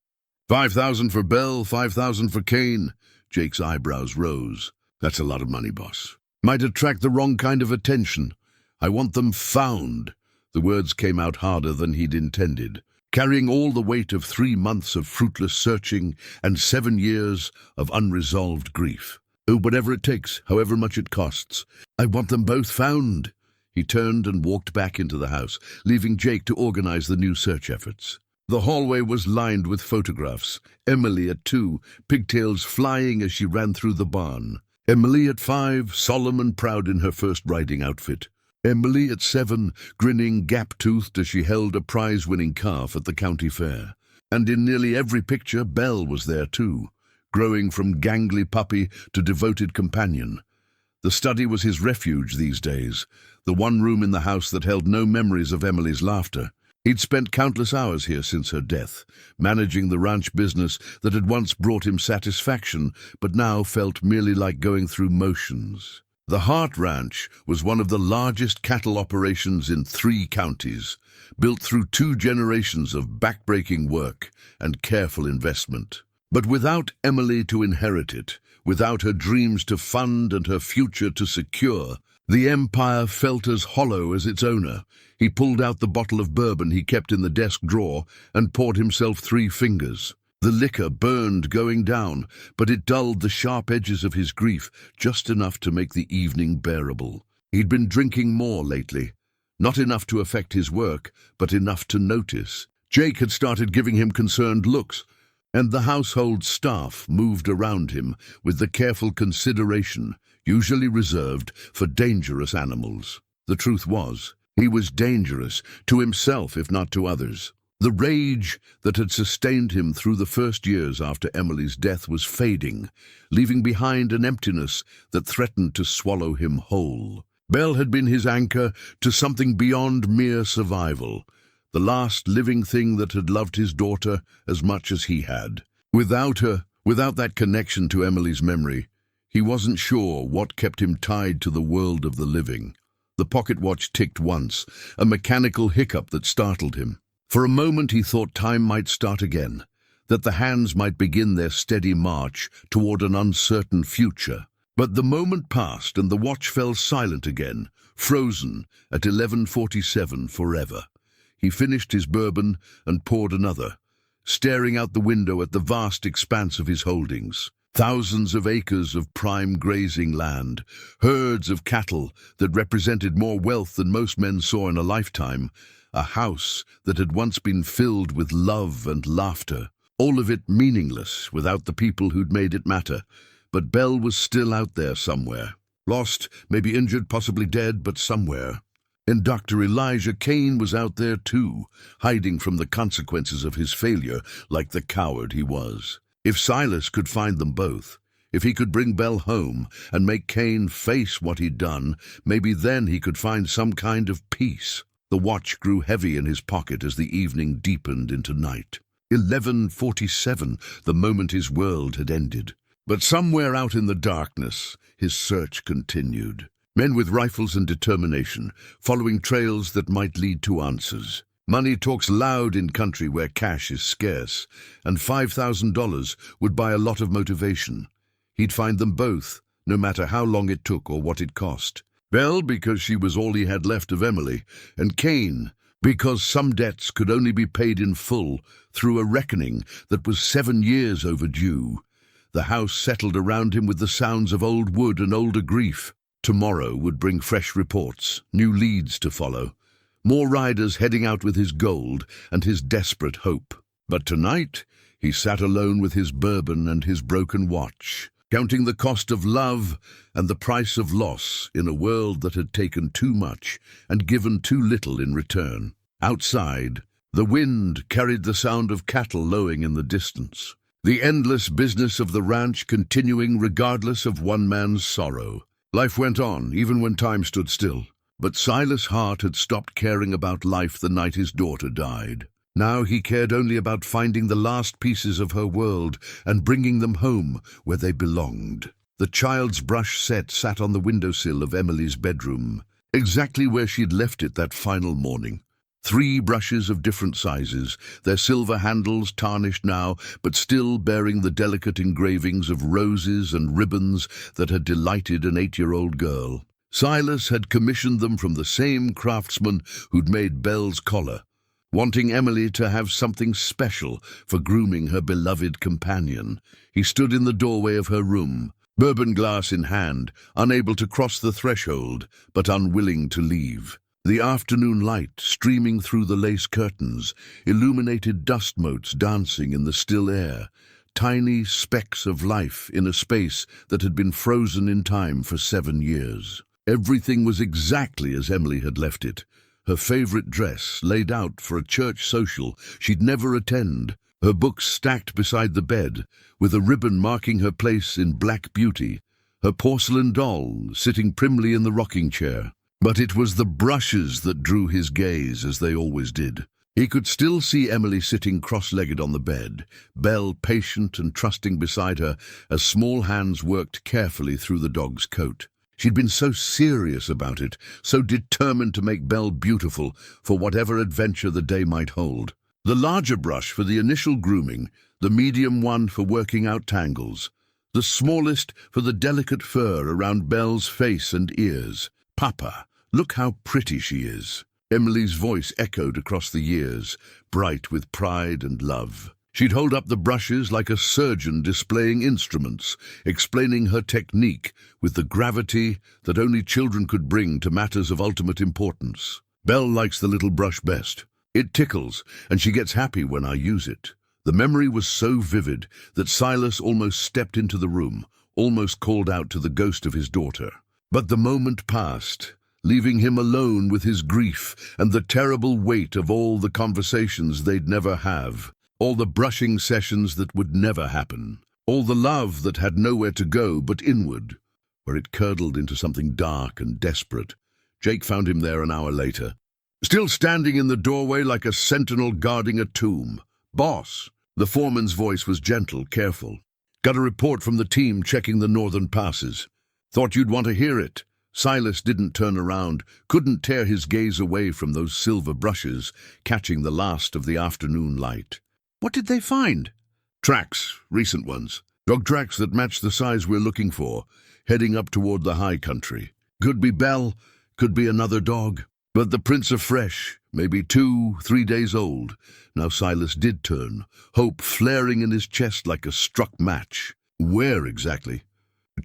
5,000 for Belle, 5,000 for Kane." Jake's eyebrows rose. "That's a lot of money, boss. Might attract the wrong kind of attention. I want them found." The words came out harder than he'd intended, carrying all the weight of 3 months of fruitless searching and 7 years of unresolved grief. "Oh, whatever it takes, however much it costs. I want them both found." He turned and walked back into the house, leaving Jake to organize the new search efforts. The hallway was lined with photographs. Emily at 2, pigtails flying as she ran through the barn. Emily at 5, solemn and proud in her first riding outfit. Emily at 7, grinning gap-toothed as she held a prize-winning calf at the county fair. And in nearly every picture, Belle was there too, growing from gangly puppy to devoted companion. The study was his refuge these days, the one room in the house that held no memories of Emily's laughter. He'd spent countless hours here since her death, managing the ranch business that had once brought him satisfaction, but now felt merely like going through motions. The Hart Ranch was one of the largest cattle operations in 3 counties, built through 2 generations of backbreaking work and careful investment. But without Emily to inherit it, without her dreams to fund and her future to secure, the empire felt as hollow as its owner. He pulled out the bottle of bourbon he kept in the desk drawer and poured himself 3 fingers. The liquor burned going down, but it dulled the sharp edges of his grief just enough to make the evening bearable. He'd been drinking more lately. Not enough to affect his work, but enough to notice. Jake had started giving him concerned looks, and the household staff moved around him with the careful consideration usually reserved for dangerous animals. The truth was, he was dangerous, to himself if not to others. The rage that had sustained him through the first years after Emily's death was fading, leaving behind an emptiness that threatened to swallow him whole. Belle had been his anchor to something beyond mere survival, the last living thing that had loved his daughter as much as he had. Without her, Without that connection to Emily's memory, he wasn't sure what kept him tied to the world of the living. The pocket watch ticked once, a mechanical hiccup that startled him. For a moment he thought time might start again, that the hands might begin their steady march toward an uncertain future. But the moment passed and the watch fell silent again, frozen at 11:47 forever. He finished his bourbon and poured another, staring out the window at the vast expanse of his holdings. Thousands of acres of prime grazing land, herds of cattle that represented more wealth than most men saw in a lifetime, a house that had once been filled with love and laughter, all of it meaningless without the people who'd made it matter. But Belle was still out there somewhere. Lost, maybe injured, possibly dead, but somewhere. And Dr. Elijah Kane was out there too, hiding from the consequences of his failure like the coward he was. If Silas could find them both, if he could bring Belle home and make Kane face what he'd done, maybe then he could find some kind of peace. The watch grew heavy in his pocket as the evening deepened into night. 11:47, the moment his world had ended. But somewhere out in the darkness, his search continued. Men with rifles and determination, following trails that might lead to answers. Money talks loud in country where cash is scarce, and $5,000 would buy a lot of motivation. He'd find them both, no matter how long it took or what it cost. Belle, because she was all he had left of Emily, and Kane, because some debts could only be paid in full through a reckoning that was 7 years overdue. The house settled around him with the sounds of old wood and older grief. Tomorrow would bring fresh reports, new leads to follow. More riders heading out with his gold and his desperate hope. But tonight, he sat alone with his bourbon and his broken watch, counting the cost of love and the price of loss in a world that had taken too much and given too little in return. Outside, the wind carried the sound of cattle lowing in the distance. The endless business of the ranch continuing regardless of one man's sorrow. Life went on, even when time stood still. But Silas Hart had stopped caring about life the night his daughter died. Now he cared only about finding the last pieces of her world and bringing them home where they belonged. The child's brush set sat on the windowsill of Emily's bedroom, exactly where she'd left it that final morning. 3 brushes of different sizes, their silver handles tarnished now, but still bearing the delicate engravings of roses and ribbons that had delighted an 8-year-old girl. Silas had commissioned them from the same craftsman who'd made Belle's collar, wanting Emily to have something special for grooming her beloved companion. He stood in the doorway of her room, bourbon glass in hand, unable to cross the threshold, but unwilling to leave. The afternoon light, streaming through the lace curtains, illuminated dust motes dancing in the still air, tiny specks of life in a space that had been frozen in time for 7 years. Everything was exactly as Emily had left it. Her favorite dress laid out for a church social she'd never attend, her books stacked beside the bed, with a ribbon marking her place in Black Beauty, her porcelain doll sitting primly in the rocking chair. But it was the brushes that drew his gaze, as they always did. He could still see Emily sitting cross-legged on the bed, Belle patient and trusting beside her as small hands worked carefully through the dog's coat. She'd been so serious about it, so determined to make Belle beautiful for whatever adventure the day might hold. The larger brush for the initial grooming, the medium one for working out tangles, the smallest for the delicate fur around Belle's face and ears. "Papa, look how pretty she is." Emily's voice echoed across the years, bright with pride and love. She'd hold up the brushes like a surgeon displaying instruments, explaining her technique with the gravity that only children could bring to matters of ultimate importance. "Belle likes the little brush best. It tickles, and she gets happy when I use it." The memory was so vivid that Silas almost stepped into the room, almost called out to the ghost of his daughter. But the moment passed, leaving him alone with his grief and the terrible weight of all the conversations they'd never have. All the brushing sessions that would never happen. All the love that had nowhere to go but inward, where it curdled into something dark and desperate. Jake found him there an hour later, still standing in the doorway like a sentinel guarding a tomb. "Boss." The foreman's voice was gentle, careful. Got a report from the team checking the northern passes. Thought you'd want to hear it." Silas didn't turn around, couldn't tear his gaze away from those silver brushes, catching the last of the afternoon light. "What did they find?" "Tracks, recent ones. Dog tracks that match the size we're looking for, heading up toward the high country. Could be Belle, could be another dog. But the prints are fresh, maybe 2-3 days old." Now Silas did turn, hope flaring in his chest like a struck match. "Where exactly?"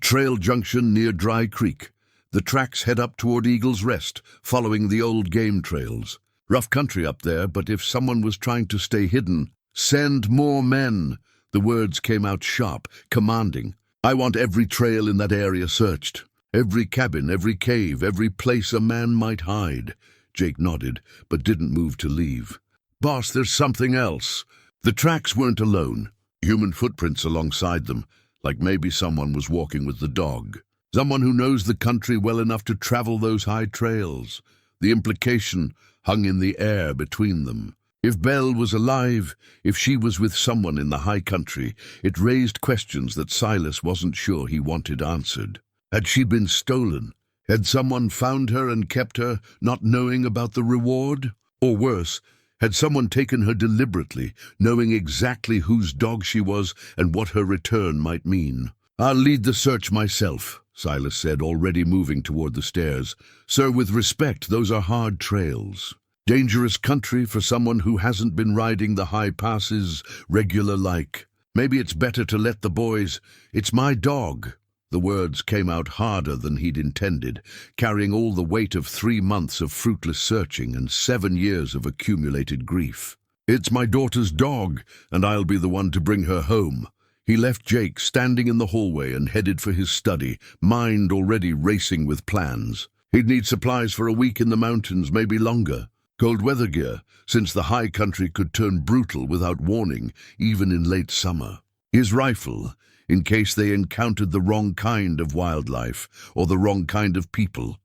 "Trail junction near Dry Creek. The tracks head up toward Eagle's Rest, following the old game trails. Rough country up there, but if someone was trying to stay hidden, send more men." The words came out sharp, commanding. "I want every trail in that area searched. Every cabin, every cave, every place a man might hide." Jake nodded, but didn't move to leave. "Boss, there's something else." The tracks weren't alone. Human footprints alongside them, like maybe someone was walking with the dog. Someone who knows the country well enough to travel those high trails. The implication hung in the air between them. If Belle was alive, if she was with someone in the high country, it raised questions that Silas wasn't sure he wanted answered. Had she been stolen? Had someone found her and kept her, not knowing about the reward? Or worse, had someone taken her deliberately, knowing exactly whose dog she was and what her return might mean? "I'll lead the search myself," Silas said, already moving toward the stairs. "Sir, with respect, those are hard trails. Dangerous country for someone who hasn't been riding the high passes regular-like. Maybe it's better to let the boys— It's my dog." The words came out harder than he'd intended, carrying all the weight of 3 months of fruitless searching and 7 years of accumulated grief. "It's my daughter's dog, and I'll be the one to bring her home." He left Jake standing in the hallway and headed for his study, mind already racing with plans. He'd need supplies for a week in the mountains, maybe longer. Cold weather gear, since the high country could turn brutal without warning, even in late summer. His rifle, in case they encountered the wrong kind of wildlife or the wrong kind of people.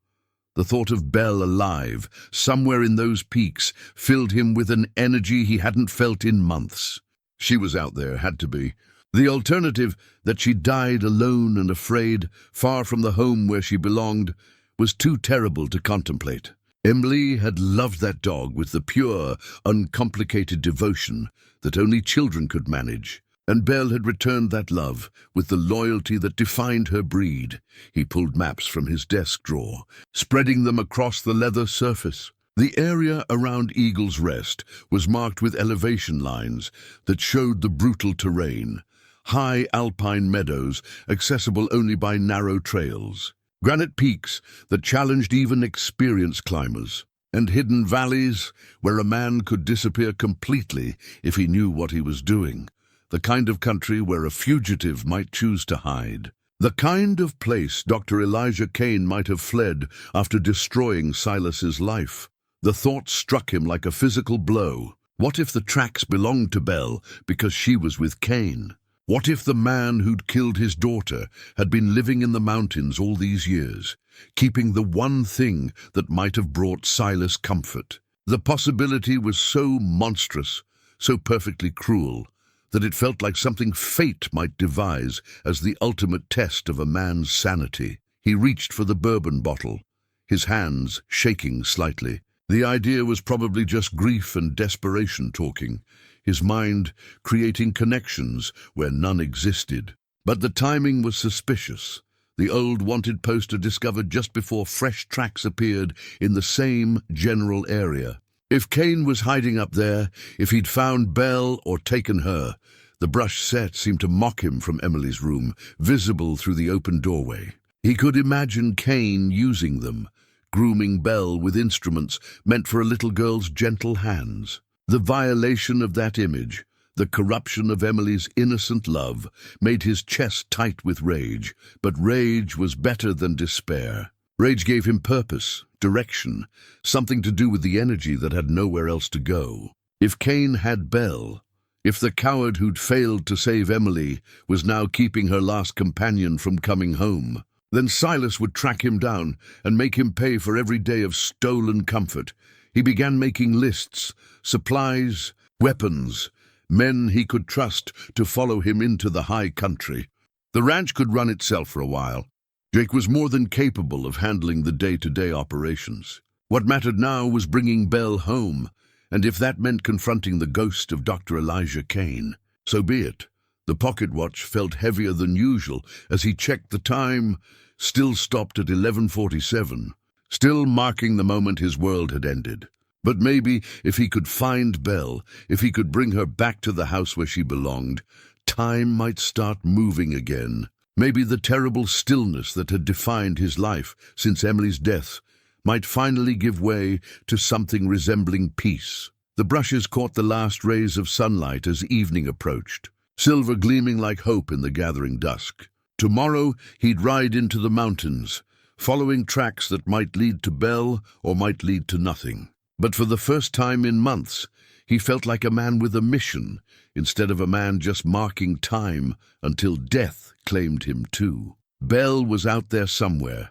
The thought of Belle alive, somewhere in those peaks, filled him with an energy he hadn't felt in months. She was out there, had to be. The alternative, that she died alone and afraid, far from the home where she belonged, was too terrible to contemplate. Emily had loved that dog with the pure, uncomplicated devotion that only children could manage, and Belle had returned that love with the loyalty that defined her breed. He pulled maps from his desk drawer, spreading them across the leather surface. The area around Eagle's Rest was marked with elevation lines that showed the brutal terrain. High alpine meadows, accessible only by narrow trails. Granite peaks that challenged even experienced climbers. And hidden valleys where a man could disappear completely if he knew what he was doing. The kind of country where a fugitive might choose to hide. The kind of place Dr. Elijah Kane might have fled after destroying Silas's life. The thought struck him like a physical blow. What if the tracks belonged to Belle because she was with Kane? What if the man who'd killed his daughter had been living in the mountains all these years, keeping the one thing that might have brought Silas comfort? The possibility was so monstrous, so perfectly cruel, that it felt like something fate might devise as the ultimate test of a man's sanity. He reached for the bourbon bottle, his hands shaking slightly. The idea was probably just grief and desperation talking, his mind creating connections where none existed. But the timing was suspicious. The old wanted poster discovered just before fresh tracks appeared in the same general area. If Kane was hiding up there, if he'd found Belle or taken her, the brush set seemed to mock him from Emily's room, visible through the open doorway. He could imagine Kane using them, grooming Belle with instruments meant for a little girl's gentle hands. The violation of that image, the corruption of Emily's innocent love, made his chest tight with rage, but rage was better than despair. Rage gave him purpose, direction, something to do with the energy that had nowhere else to go. If Kane had Belle, if the coward who'd failed to save Emily was now keeping her last companion from coming home, then Silas would track him down and make him pay for every day of stolen comfort. He began making lists, supplies, weapons, men he could trust to follow him into the high country. The ranch could run itself for a while. Jake was more than capable of handling the day-to-day operations. What mattered now was bringing Belle home, and if that meant confronting the ghost of Dr. Elijah Kane, so be it. The pocket watch felt heavier than usual as he checked the time, still stopped at 11:47, still marking the moment his world had ended. But maybe if he could find Belle, if he could bring her back to the house where she belonged, time might start moving again. Maybe the terrible stillness that had defined his life since Emily's death might finally give way to something resembling peace. The brushes caught the last rays of sunlight as evening approached, silver gleaming like hope in the gathering dusk. Tomorrow he'd ride into the mountains, following tracks that might lead to Belle or might lead to nothing. But for the first time in months, he felt like a man with a mission, instead of a man just marking time until death claimed him too. Belle was out there somewhere,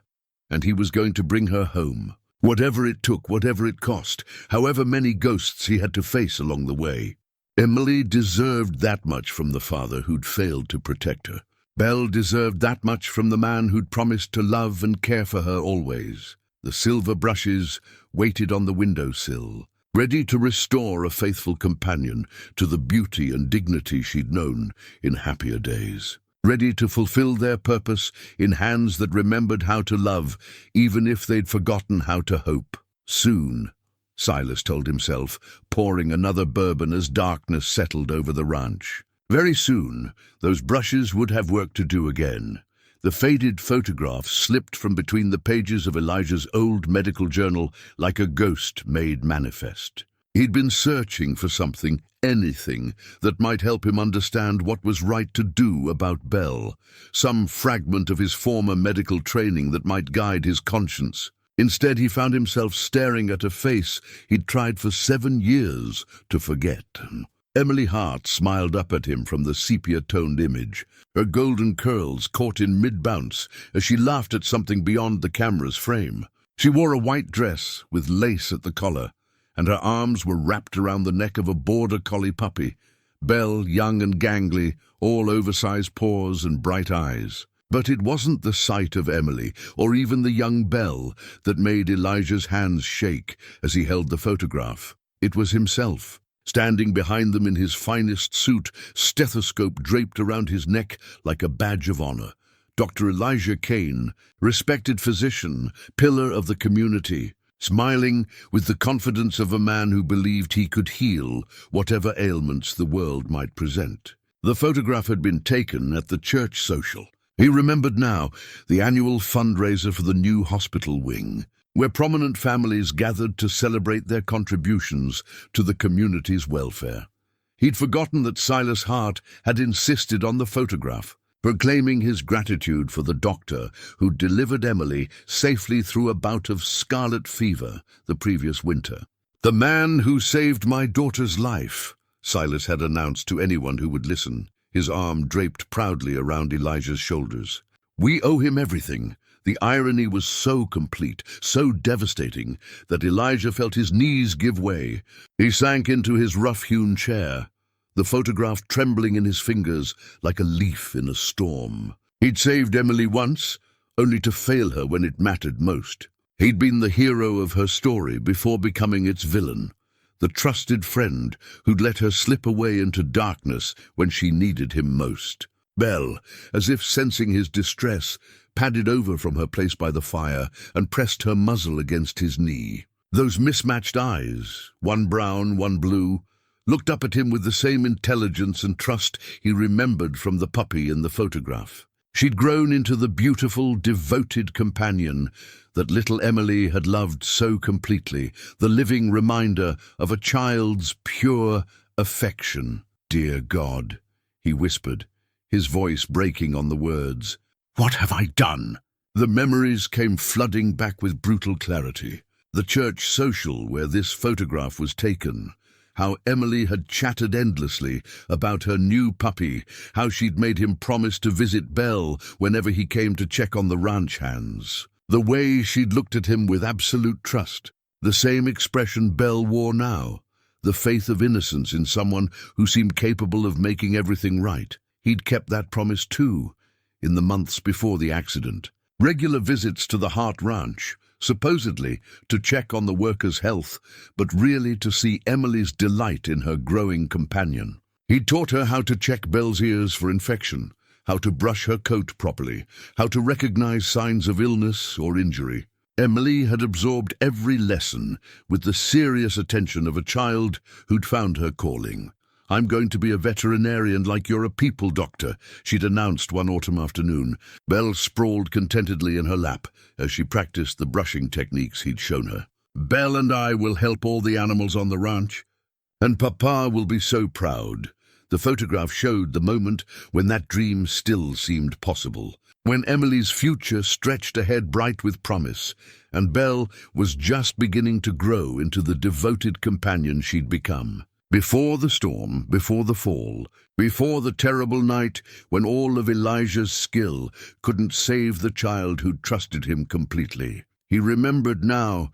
and he was going to bring her home. Whatever it took, whatever it cost, however many ghosts he had to face along the way. Emily deserved that much from the father who'd failed to protect her. Belle deserved that much from the man who'd promised to love and care for her always. The silver brushes waited on the windowsill, ready to restore a faithful companion to the beauty and dignity she'd known in happier days, ready to fulfill their purpose in hands that remembered how to love, even if they'd forgotten how to hope. Soon, Silas told himself, pouring another bourbon as darkness settled over the ranch. Very soon, those brushes would have work to do again. The faded photograph slipped from between the pages of Elijah's old medical journal like a ghost made manifest. He'd been searching for something, anything, that might help him understand what was right to do about Belle, some fragment of his former medical training that might guide his conscience. Instead, he found himself staring at a face he'd tried for 7 years to forget. Emily Hart smiled up at him from the sepia-toned image, her golden curls caught in mid-bounce as she laughed at something beyond the camera's frame. She wore a white dress with lace at the collar, and her arms were wrapped around the neck of a border collie puppy, Belle, young and gangly, all oversized paws and bright eyes. But it wasn't the sight of Emily, or even the young Belle, that made Elijah's hands shake as he held the photograph. It was himself, standing behind them in his finest suit, stethoscope draped around his neck like a badge of honor. Dr. Elijah Kane, respected physician, pillar of the community, smiling with the confidence of a man who believed he could heal whatever ailments the world might present. The photograph had been taken at the church social. He remembered now, the annual fundraiser for the new hospital wing, where prominent families gathered to celebrate their contributions to the community's welfare. He'd forgotten that Silas Hart had insisted on the photograph, proclaiming his gratitude for the doctor who delivered Emily safely through a bout of scarlet fever the previous winter. "The man who saved my daughter's life," Silas had announced to anyone who would listen, his arm draped proudly around Elijah's shoulders. "We owe him everything." The irony was so complete, so devastating, that Elijah felt his knees give way. He sank into his rough-hewn chair, the photograph trembling in his fingers like a leaf in a storm. He'd saved Emily once, only to fail her when it mattered most. He'd been the hero of her story before becoming its villain, the trusted friend who'd let her slip away into darkness when she needed him most. Belle, as if sensing his distress, padded over from her place by the fire and pressed her muzzle against his knee. Those mismatched eyes, one brown, one blue, looked up at him with the same intelligence and trust he remembered from the puppy in the photograph. She'd grown into the beautiful, devoted companion that little Emily had loved so completely, the living reminder of a child's pure affection. "Dear God," he whispered, his voice breaking on the words. "What have I done?" The memories came flooding back with brutal clarity. The church social where this photograph was taken, how Emily had chattered endlessly about her new puppy, how she'd made him promise to visit Belle whenever he came to check on the ranch hands. The way she'd looked at him with absolute trust, the same expression Belle wore now, the faith of innocence in someone who seemed capable of making everything right. He'd kept that promise too, in the months before the accident. Regular visits to the Hart Ranch, supposedly to check on the workers' health, but really to see Emily's delight in her growing companion. He'd taught her how to check Belle's ears for infection, how to brush her coat properly, how to recognize signs of illness or injury. Emily had absorbed every lesson with the serious attention of a child who'd found her calling. "I'm going to be a veterinarian like you're a people doctor," she'd announced one autumn afternoon. Belle sprawled contentedly in her lap as she practiced the brushing techniques he'd shown her. "Belle and I will help all the animals on the ranch, and Papa will be so proud." The photograph showed the moment when that dream still seemed possible, when Emily's future stretched ahead bright with promise, and Belle was just beginning to grow into the devoted companion she'd become. Before the storm, before the fall, before the terrible night when all of Elijah's skill couldn't save the child who'd trusted him completely. He remembered now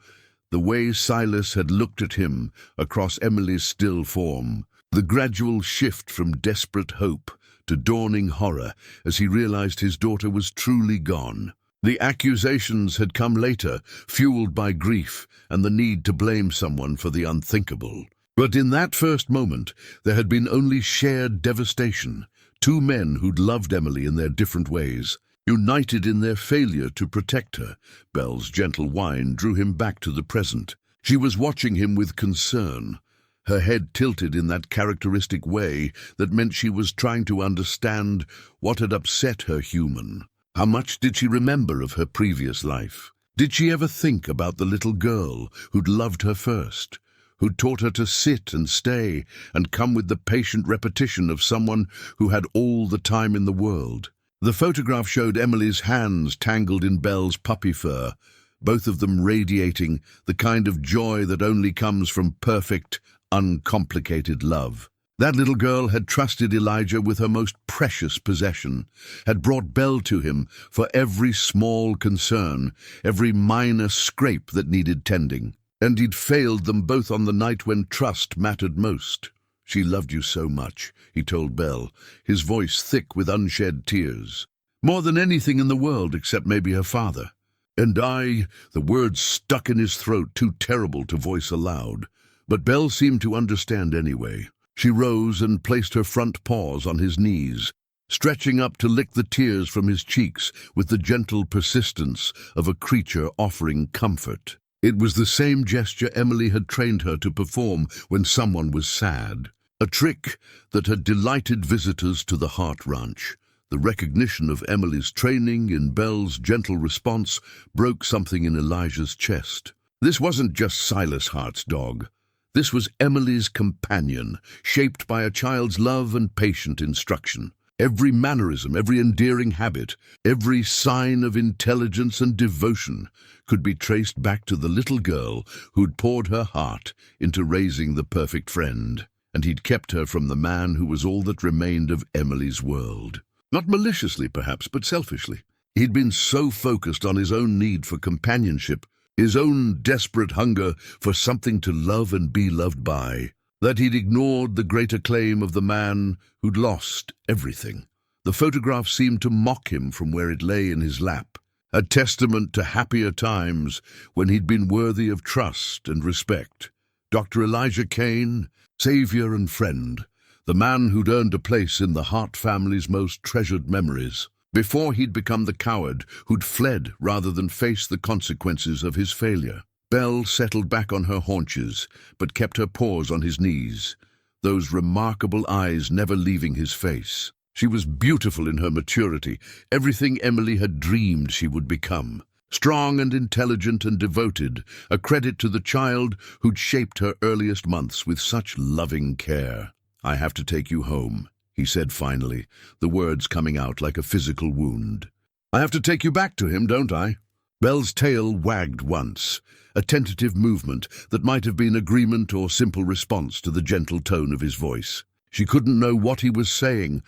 the way Silas had looked at him across Emily's still form, the gradual shift from desperate hope to dawning horror as he realized his daughter was truly gone. The accusations had come later, fueled by grief and the need to blame someone for the unthinkable. But in that first moment, there had been only shared devastation. Two men who'd loved Emily in their different ways, united in their failure to protect her. Belle's gentle whine drew him back to the present. She was watching him with concern, her head tilted in that characteristic way that meant she was trying to understand what had upset her human. How much did she remember of her previous life? Did she ever think about the little girl who'd loved her first, who'd taught her to sit and stay and come with the patient repetition of someone who had all the time in the world? The photograph showed Emily's hands tangled in Belle's puppy fur, both of them radiating the kind of joy that only comes from perfect, uncomplicated love. That little girl had trusted Elijah with her most precious possession, had brought Belle to him for every small concern, every minor scrape that needed tending. And he'd failed them both on the night when trust mattered most. "She loved you so much," he told Belle, his voice thick with unshed tears. "More than anything in the world except maybe her father. And I," the words stuck in his throat, too terrible to voice aloud. But Belle seemed to understand anyway. She rose and placed her front paws on his knees, stretching up to lick the tears from his cheeks with the gentle persistence of a creature offering comfort. It was the same gesture Emily had trained her to perform when someone was sad, a trick that had delighted visitors to the Hart Ranch. The recognition of Emily's training in Belle's gentle response broke something in Elijah's chest. This wasn't just Silas Hart's dog. This was Emily's companion, shaped by a child's love and patient instruction. Every mannerism, every endearing habit, every sign of intelligence and devotion could be traced back to the little girl who'd poured her heart into raising the perfect friend, and he'd kept her from the man who was all that remained of Emily's world. Not maliciously, perhaps, but selfishly. He'd been so focused on his own need for companionship, his own desperate hunger for something to love and be loved by, that he'd ignored the greater claim of the man who'd lost everything. The photograph seemed to mock him from where it lay in his lap, a testament to happier times when he'd been worthy of trust and respect. Dr. Elijah Kane, savior and friend, the man who'd earned a place in the Hart family's most treasured memories. Before he'd become the coward who'd fled rather than face the consequences of his failure. Belle settled back on her haunches, but kept her paws on his knees, those remarkable eyes never leaving his face. She was beautiful in her maturity, everything Emily had dreamed she would become. Strong and intelligent and devoted, a credit to the child who'd shaped her earliest months with such loving care. "I have to take you home," he said finally, the words coming out like a physical wound. "I have to take you back to him, don't I?" Belle's tail wagged once, a tentative movement that might have been agreement or simple response to the gentle tone of his voice. She couldn't know what he was saying,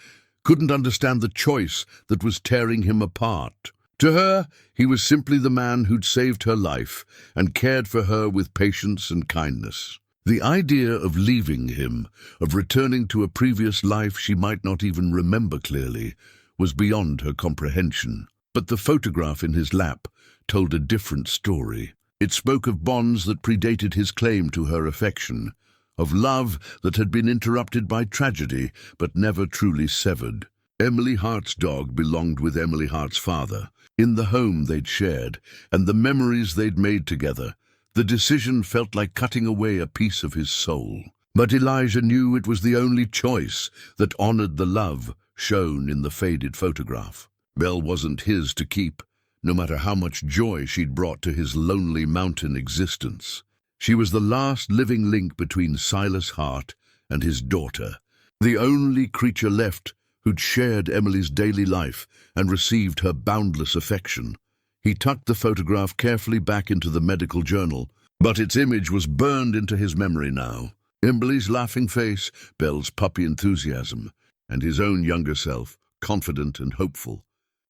couldn't understand the choice that was tearing him apart. To her, he was simply the man who'd saved her life and cared for her with patience and kindness. The idea of leaving him, of returning to a previous life she might not even remember clearly, was beyond her comprehension. But the photograph in his lap told a different story. It spoke of bonds that predated his claim to her affection, of love that had been interrupted by tragedy but never truly severed. Emily Hart's dog belonged with Emily Hart's father, in the home they'd shared, and the memories they'd made together. The decision felt like cutting away a piece of his soul. But Elijah knew it was the only choice that honored the love shown in the faded photograph. Belle wasn't his to keep, no matter how much joy she'd brought to his lonely mountain existence. She was the last living link between Silas Hart and his daughter, the only creature left who'd shared Emily's daily life and received her boundless affection. He tucked the photograph carefully back into the medical journal, but its image was burned into his memory now. Emily's laughing face, Belle's puppy enthusiasm, and his own younger self, confident and hopeful,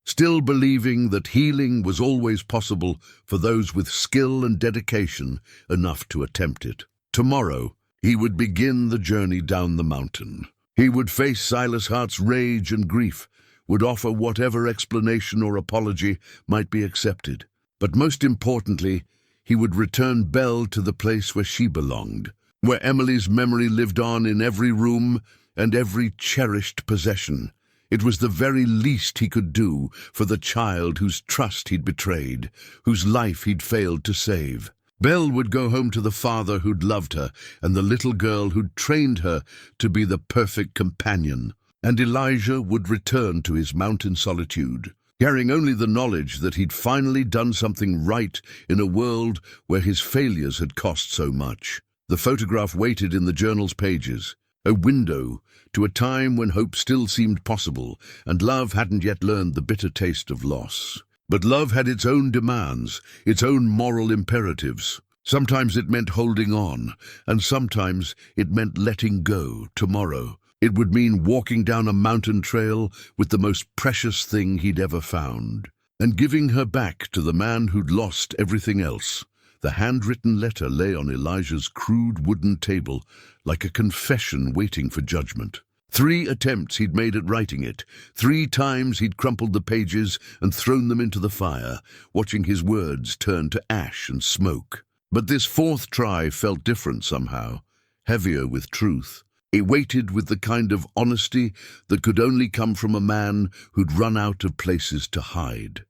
still believing that healing was always possible for those with skill and dedication enough to attempt it. Tomorrow, he would begin the journey down the mountain. He would face Silas Hart's rage and grief, would offer whatever explanation or apology might be accepted. But most importantly, he would return Belle to the place where she belonged, where Emily's memory lived on in every room and every cherished possession. It was the very least he could do for the child whose trust he'd betrayed, whose life he'd failed to save. Belle would go home to the father who'd loved her and the little girl who'd trained her to be the perfect companion. And Elijah would return to his mountain solitude, carrying only the knowledge that he'd finally done something right in a world where his failures had cost so much. The photograph waited in the journal's pages, a window to a time when hope still seemed possible and love hadn't yet learned the bitter taste of loss. But love had its own demands, its own moral imperatives. Sometimes it meant holding on, and sometimes it meant letting go. Tomorrow, it would mean walking down a mountain trail with the most precious thing he'd ever found, and giving her back to the man who'd lost everything else. The handwritten letter lay on Elijah's crude wooden table, like a confession waiting for judgment. 3 attempts he'd made at writing it. 3 times he'd crumpled the pages and thrown them into the fire, watching his words turn to ash and smoke. But this 4th try felt different somehow, heavier with truth. It waited with the kind of honesty that could only come from a man who'd run out of places to hide.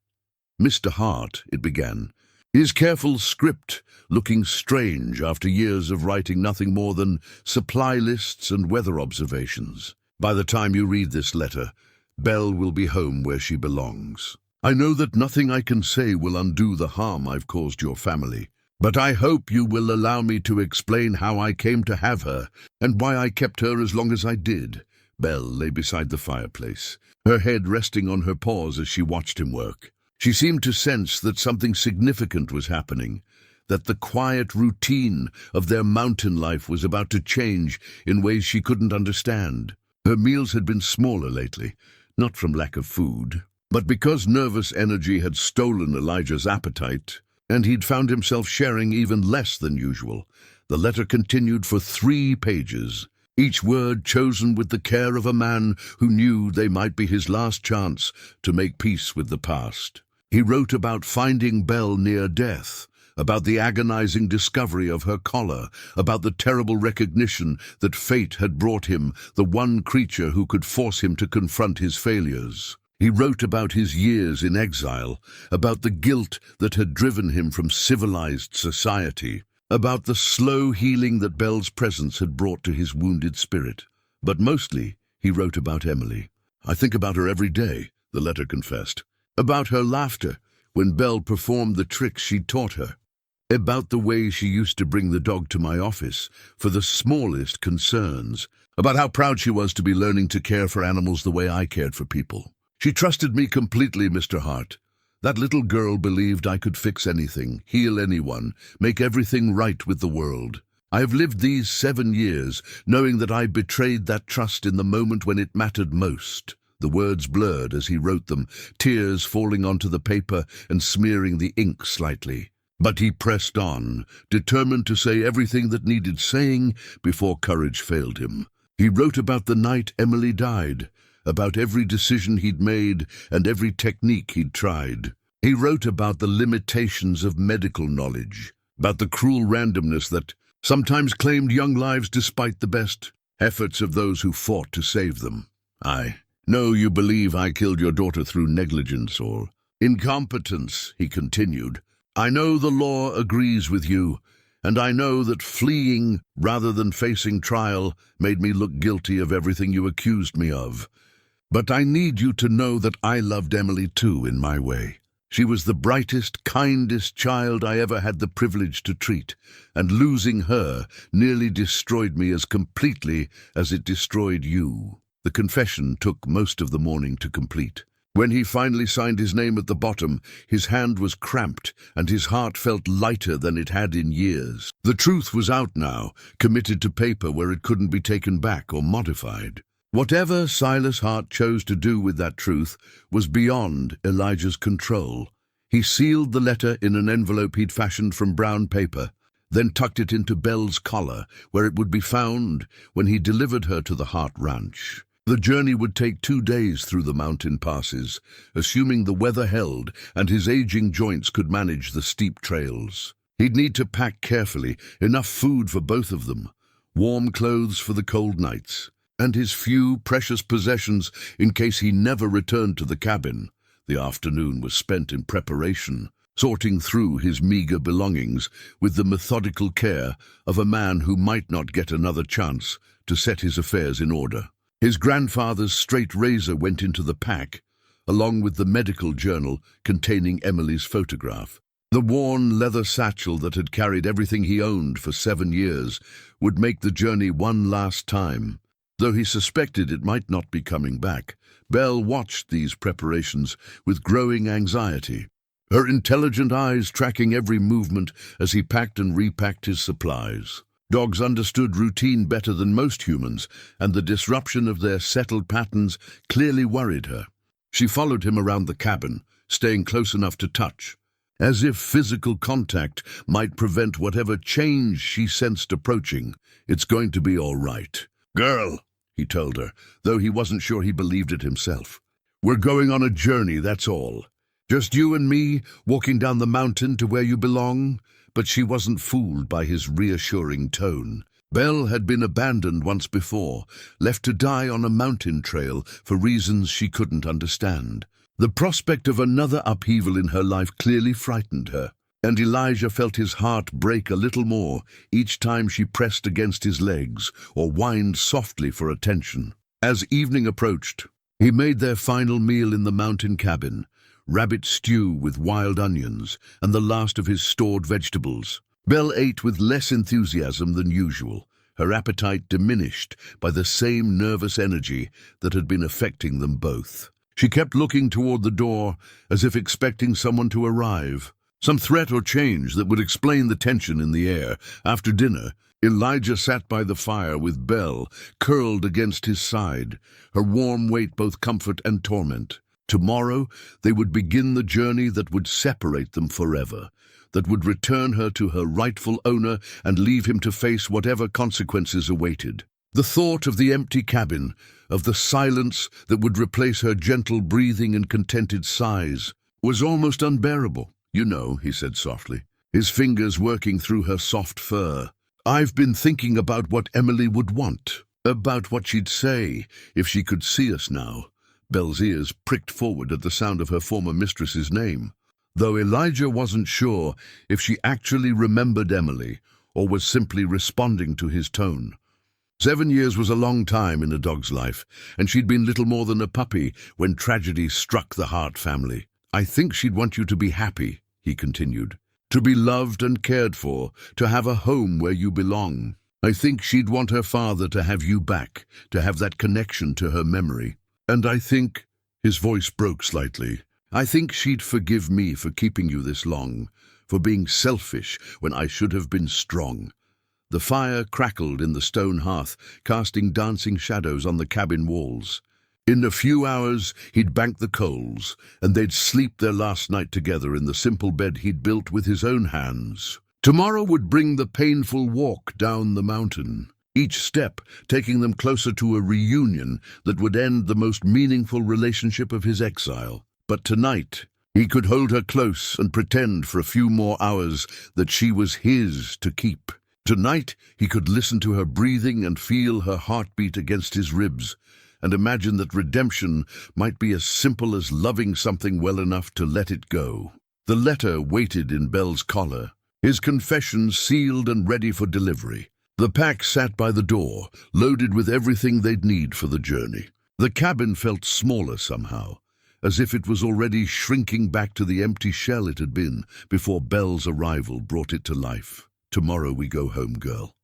"Mr. Hart," it began, his careful script looking strange after years of writing nothing more than supply lists and weather observations. "By the time you read this letter, Belle will be home where she belongs. I know that nothing I can say will undo the harm I've caused your family, but I hope you will allow me to explain how I came to have her and why I kept her as long as I did." Belle lay beside the fireplace, her head resting on her paws as she watched him work. She seemed to sense that something significant was happening, that the quiet routine of their mountain life was about to change in ways she couldn't understand. Her meals had been smaller lately, not from lack of food, but because nervous energy had stolen Elijah's appetite, and he'd found himself sharing even less than usual. The letter continued for 3 pages, each word chosen with the care of a man who knew they might be his last chance to make peace with the past. He wrote about finding Belle near death, about the agonizing discovery of her collar, about the terrible recognition that fate had brought him, the one creature who could force him to confront his failures. He wrote about his years in exile, about the guilt that had driven him from civilized society, about the slow healing that Belle's presence had brought to his wounded spirit. But mostly, he wrote about Emily. "I think about her every day," the letter confessed. "About her laughter when Belle performed the tricks she'd taught her. About the way she used to bring the dog to my office for the smallest concerns. About how proud she was to be learning to care for animals the way I cared for people. She trusted me completely, Mr. Hart. That little girl believed I could fix anything, heal anyone, make everything right with the world. I have lived these 7 years knowing that I betrayed that trust in the moment when it mattered most." The words blurred as he wrote them, tears falling onto the paper and smearing the ink slightly. But he pressed on, determined to say everything that needed saying before courage failed him. He wrote about the night Emily died, about every decision he'd made and every technique he'd tried. He wrote about the limitations of medical knowledge, about the cruel randomness that sometimes claimed young lives despite the best efforts of those who fought to save them. "I know you believe I killed your daughter through negligence or incompetence," he continued. "I know the law agrees with you, and I know that fleeing rather than facing trial made me look guilty of everything you accused me of. But I need you to know that I loved Emily too in my way. She was the brightest, kindest child I ever had the privilege to treat, and losing her nearly destroyed me as completely as it destroyed you." The confession took most of the morning to complete. When he finally signed his name at the bottom, his hand was cramped and his heart felt lighter than it had in years. The truth was out now, committed to paper where it couldn't be taken back or modified. Whatever Silas Hart chose to do with that truth was beyond Elijah's control. He sealed the letter in an envelope he'd fashioned from brown paper, then tucked it into Belle's collar, where it would be found when he delivered her to the Hart ranch. The journey would take 2 days through the mountain passes, assuming the weather held and his aging joints could manage the steep trails. He'd need to pack carefully, enough food for both of them, warm clothes for the cold nights, and his few precious possessions in case he never returned to the cabin. The afternoon was spent in preparation, sorting through his meager belongings with the methodical care of a man who might not get another chance to set his affairs in order. His grandfather's straight razor went into the pack, along with the medical journal containing Emily's photograph. The worn leather satchel that had carried everything he owned for 7 years would make the journey one last time. Though he suspected it might not be coming back, Belle watched these preparations with growing anxiety, her intelligent eyes tracking every movement as he packed and repacked his supplies. Dogs understood routine better than most humans, and the disruption of their settled patterns clearly worried her. She followed him around the cabin, staying close enough to touch, as if physical contact might prevent whatever change she sensed approaching. "It's going to be all right, girl," he told her, though he wasn't sure he believed it himself. "We're going on a journey, that's all. Just you and me, walking down the mountain to where you belong." But she wasn't fooled by his reassuring tone. Belle had been abandoned once before, left to die on a mountain trail for reasons she couldn't understand. The prospect of another upheaval in her life clearly frightened her, and Elijah felt his heart break a little more each time she pressed against his legs or whined softly for attention. As evening approached, he made their final meal in the mountain cabin, rabbit stew with wild onions and the last of his stored vegetables. Belle ate with less enthusiasm than usual, her appetite diminished by the same nervous energy that had been affecting them both. She kept looking toward the door as if expecting someone to arrive, some threat or change that would explain the tension in the air. After dinner, Elijah sat by the fire with Belle curled against his side, her warm weight both comfort and torment. Tomorrow they would begin the journey that would separate them forever, that would return her to her rightful owner and leave him to face whatever consequences awaited. The thought of the empty cabin, of the silence that would replace her gentle breathing and contented sighs, was almost unbearable. "You know," he said softly, his fingers working through her soft fur, "I've been thinking about what Emily would want, about what she'd say if she could see us now." Belle's ears pricked forward at the sound of her former mistress's name, though Elijah wasn't sure if she actually remembered Emily or was simply responding to his tone. 7 years was a long time in a dog's life, and she'd been little more than a puppy when tragedy struck the Hart family. "I think she'd want you to be happy," he continued, "to be loved and cared for, to have a home where you belong. I think she'd want her father to have you back, to have that connection to her memory. And I think," his voice broke slightly, "I think she'd forgive me for keeping you this long, for being selfish when I should have been strong." The fire crackled in the stone hearth, casting dancing shadows on the cabin walls. In a few hours, he'd bank the coals, and they'd sleep their last night together in the simple bed he'd built with his own hands. Tomorrow would bring the painful walk down the mountain, each step taking them closer to a reunion that would end the most meaningful relationship of his exile. But tonight, he could hold her close and pretend for a few more hours that she was his to keep. Tonight, he could listen to her breathing and feel her heartbeat against his ribs, and imagine that redemption might be as simple as loving something well enough to let it go. The letter waited in Belle's collar, his confession sealed and ready for delivery. The pack sat by the door, loaded with everything they'd need for the journey. The cabin felt smaller somehow, as if it was already shrinking back to the empty shell it had been before Belle's arrival brought it to life. "Tomorrow we go home, girl,"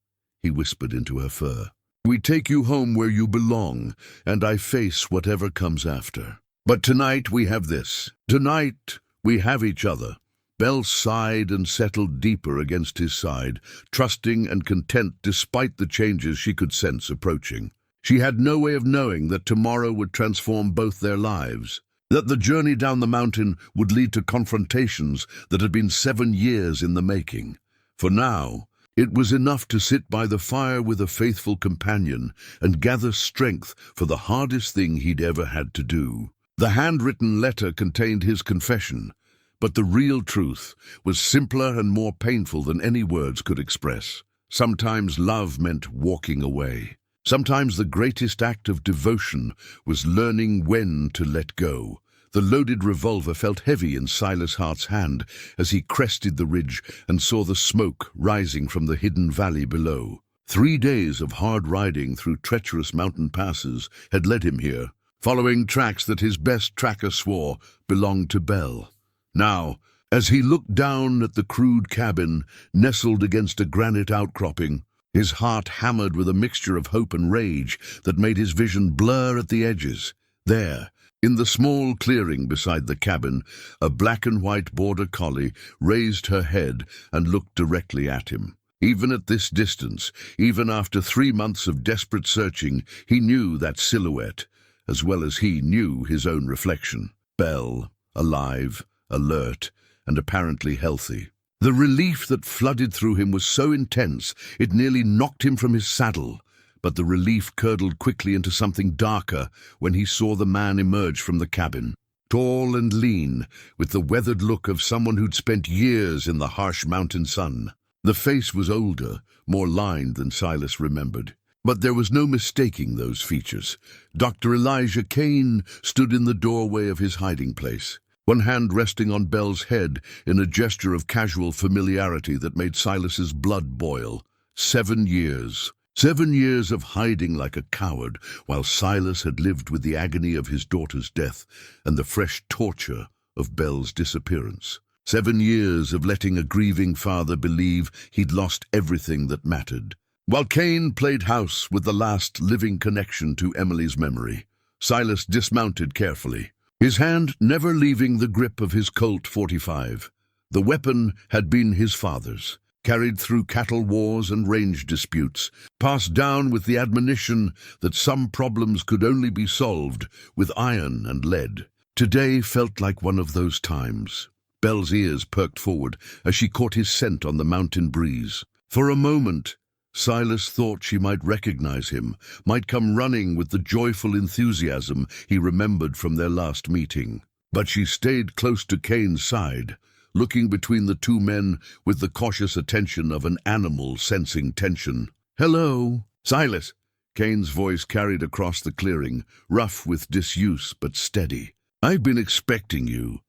he whispered into her fur. "We take you home where you belong, and I face whatever comes after. But tonight we have this. Tonight we have each other." Belle sighed and settled deeper against his side, trusting and content despite the changes she could sense approaching. She had no way of knowing that tomorrow would transform both their lives, that the journey down the mountain would lead to confrontations that had been 7 years in the making. For now, it was enough to sit by the fire with a faithful companion and gather strength for the hardest thing he'd ever had to do. The handwritten letter contained his confession, but the real truth was simpler and more painful than any words could express. Sometimes love meant walking away. Sometimes the greatest act of devotion was learning when to let go. The loaded revolver felt heavy in Silas Hart's hand as he crested the ridge and saw the smoke rising from the hidden valley below. 3 days of hard riding through treacherous mountain passes had led him here, following tracks that his best tracker swore belonged to Belle. Now, as he looked down at the crude cabin nestled against a granite outcropping, his heart hammered with a mixture of hope and rage that made his vision blur at the edges. There, in the small clearing beside the cabin, a black and white border collie raised her head and looked directly at him. Even at this distance, even after 3 months of desperate searching, he knew that silhouette, as well as he knew his own reflection. Belle, alive, alert, and apparently healthy. The relief that flooded through him was so intense it nearly knocked him from his saddle. But the relief curdled quickly into something darker when he saw the man emerge from the cabin. Tall and lean, with the weathered look of someone who'd spent years in the harsh mountain sun. The face was older, more lined than Silas remembered. But there was no mistaking those features. Dr. Elijah Kane stood in the doorway of his hiding place, one hand resting on Belle's head in a gesture of casual familiarity that made Silas's blood boil. 7 years. 7 years of hiding like a coward, while Silas had lived with the agony of his daughter's death and the fresh torture of Belle's disappearance. 7 years of letting a grieving father believe he'd lost everything that mattered. While Kane played house with the last living connection to Emily's memory, Silas dismounted carefully, his hand never leaving the grip of his Colt .45. The weapon had been his father's, carried through cattle wars and range disputes, passed down with the admonition that some problems could only be solved with iron and lead. Today felt like one of those times. Belle's ears perked forward as she caught his scent on the mountain breeze. For a moment, Silas thought she might recognize him, might come running with the joyful enthusiasm he remembered from their last meeting. But she stayed close to Kane's side, looking between the two men with the cautious attention of an animal sensing tension. "Hello, Silas," Kane's voice carried across the clearing, rough with disuse but steady. "I've been expecting you."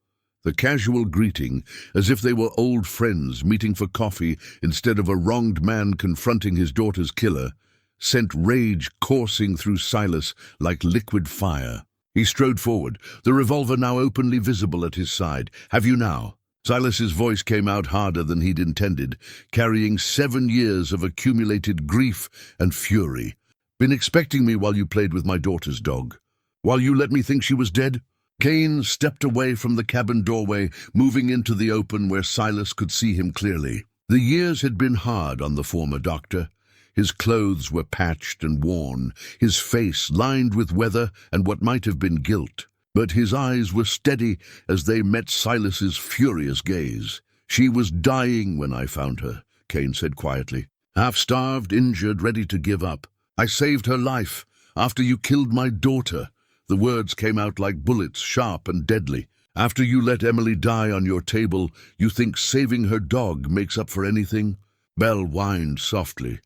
The casual greeting, as if they were old friends meeting for coffee instead of a wronged man confronting his daughter's killer, sent rage coursing through Silas like liquid fire. He strode forward, the revolver now openly visible at his side. "Have you now?" Silas's voice came out harder than he'd intended, carrying 7 years of accumulated grief and fury. "Been expecting me while you played with my daughter's dog? While you let me think she was dead?" Kane stepped away from the cabin doorway, moving into the open where Silas could see him clearly. The years had been hard on the former doctor. His clothes were patched and worn, his face lined with weather and what might have been guilt. But his eyes were steady as they met Silas's furious gaze. "She was dying when I found her," Kane said quietly. "Half-starved, injured, ready to give up. I saved her life after you killed my daughter." The words came out like bullets, sharp and deadly. "After you let Emily die on your table, you think saving her dog makes up for anything?" Belle whined softly,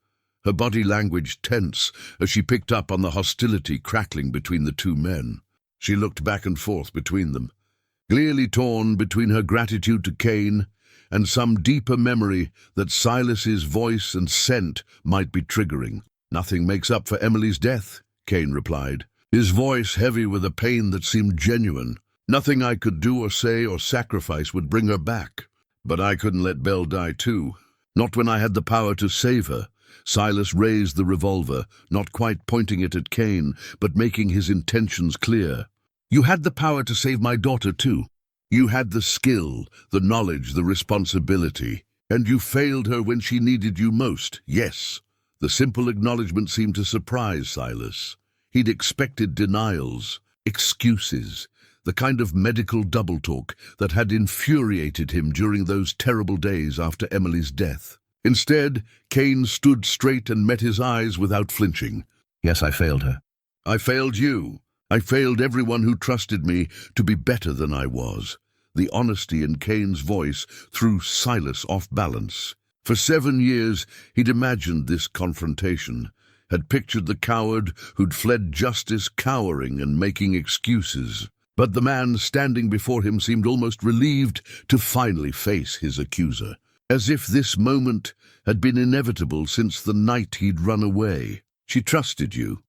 her body language tense as she picked up on the hostility crackling between the two men. She looked back and forth between them, clearly torn between her gratitude to Kane and some deeper memory that Silas's voice and scent might be triggering. "Nothing makes up for Emily's death," Kane replied, his voice heavy with a pain that seemed genuine. "Nothing I could do or say or sacrifice would bring her back. But I couldn't let Belle die too. Not when I had the power to save her." Silas raised the revolver, not quite pointing it at Kane, but making his intentions clear. "You had the power to save my daughter too. You had the skill, the knowledge, the responsibility. And you failed her when she needed you most, yes." The simple acknowledgement seemed to surprise Silas. He'd expected denials, excuses, the kind of medical double-talk that had infuriated him during those terrible days after Emily's death. Instead, Kane stood straight and met his eyes without flinching. "Yes, I failed her." "I failed you. I failed everyone who trusted me to be better than I was." The honesty in Kane's voice threw Silas off balance. For 7 years, he'd imagined this confrontation, had pictured the coward who'd fled justice cowering and making excuses. But the man standing before him seemed almost relieved to finally face his accuser, as if this moment had been inevitable since the night he'd run away. "She trusted you,"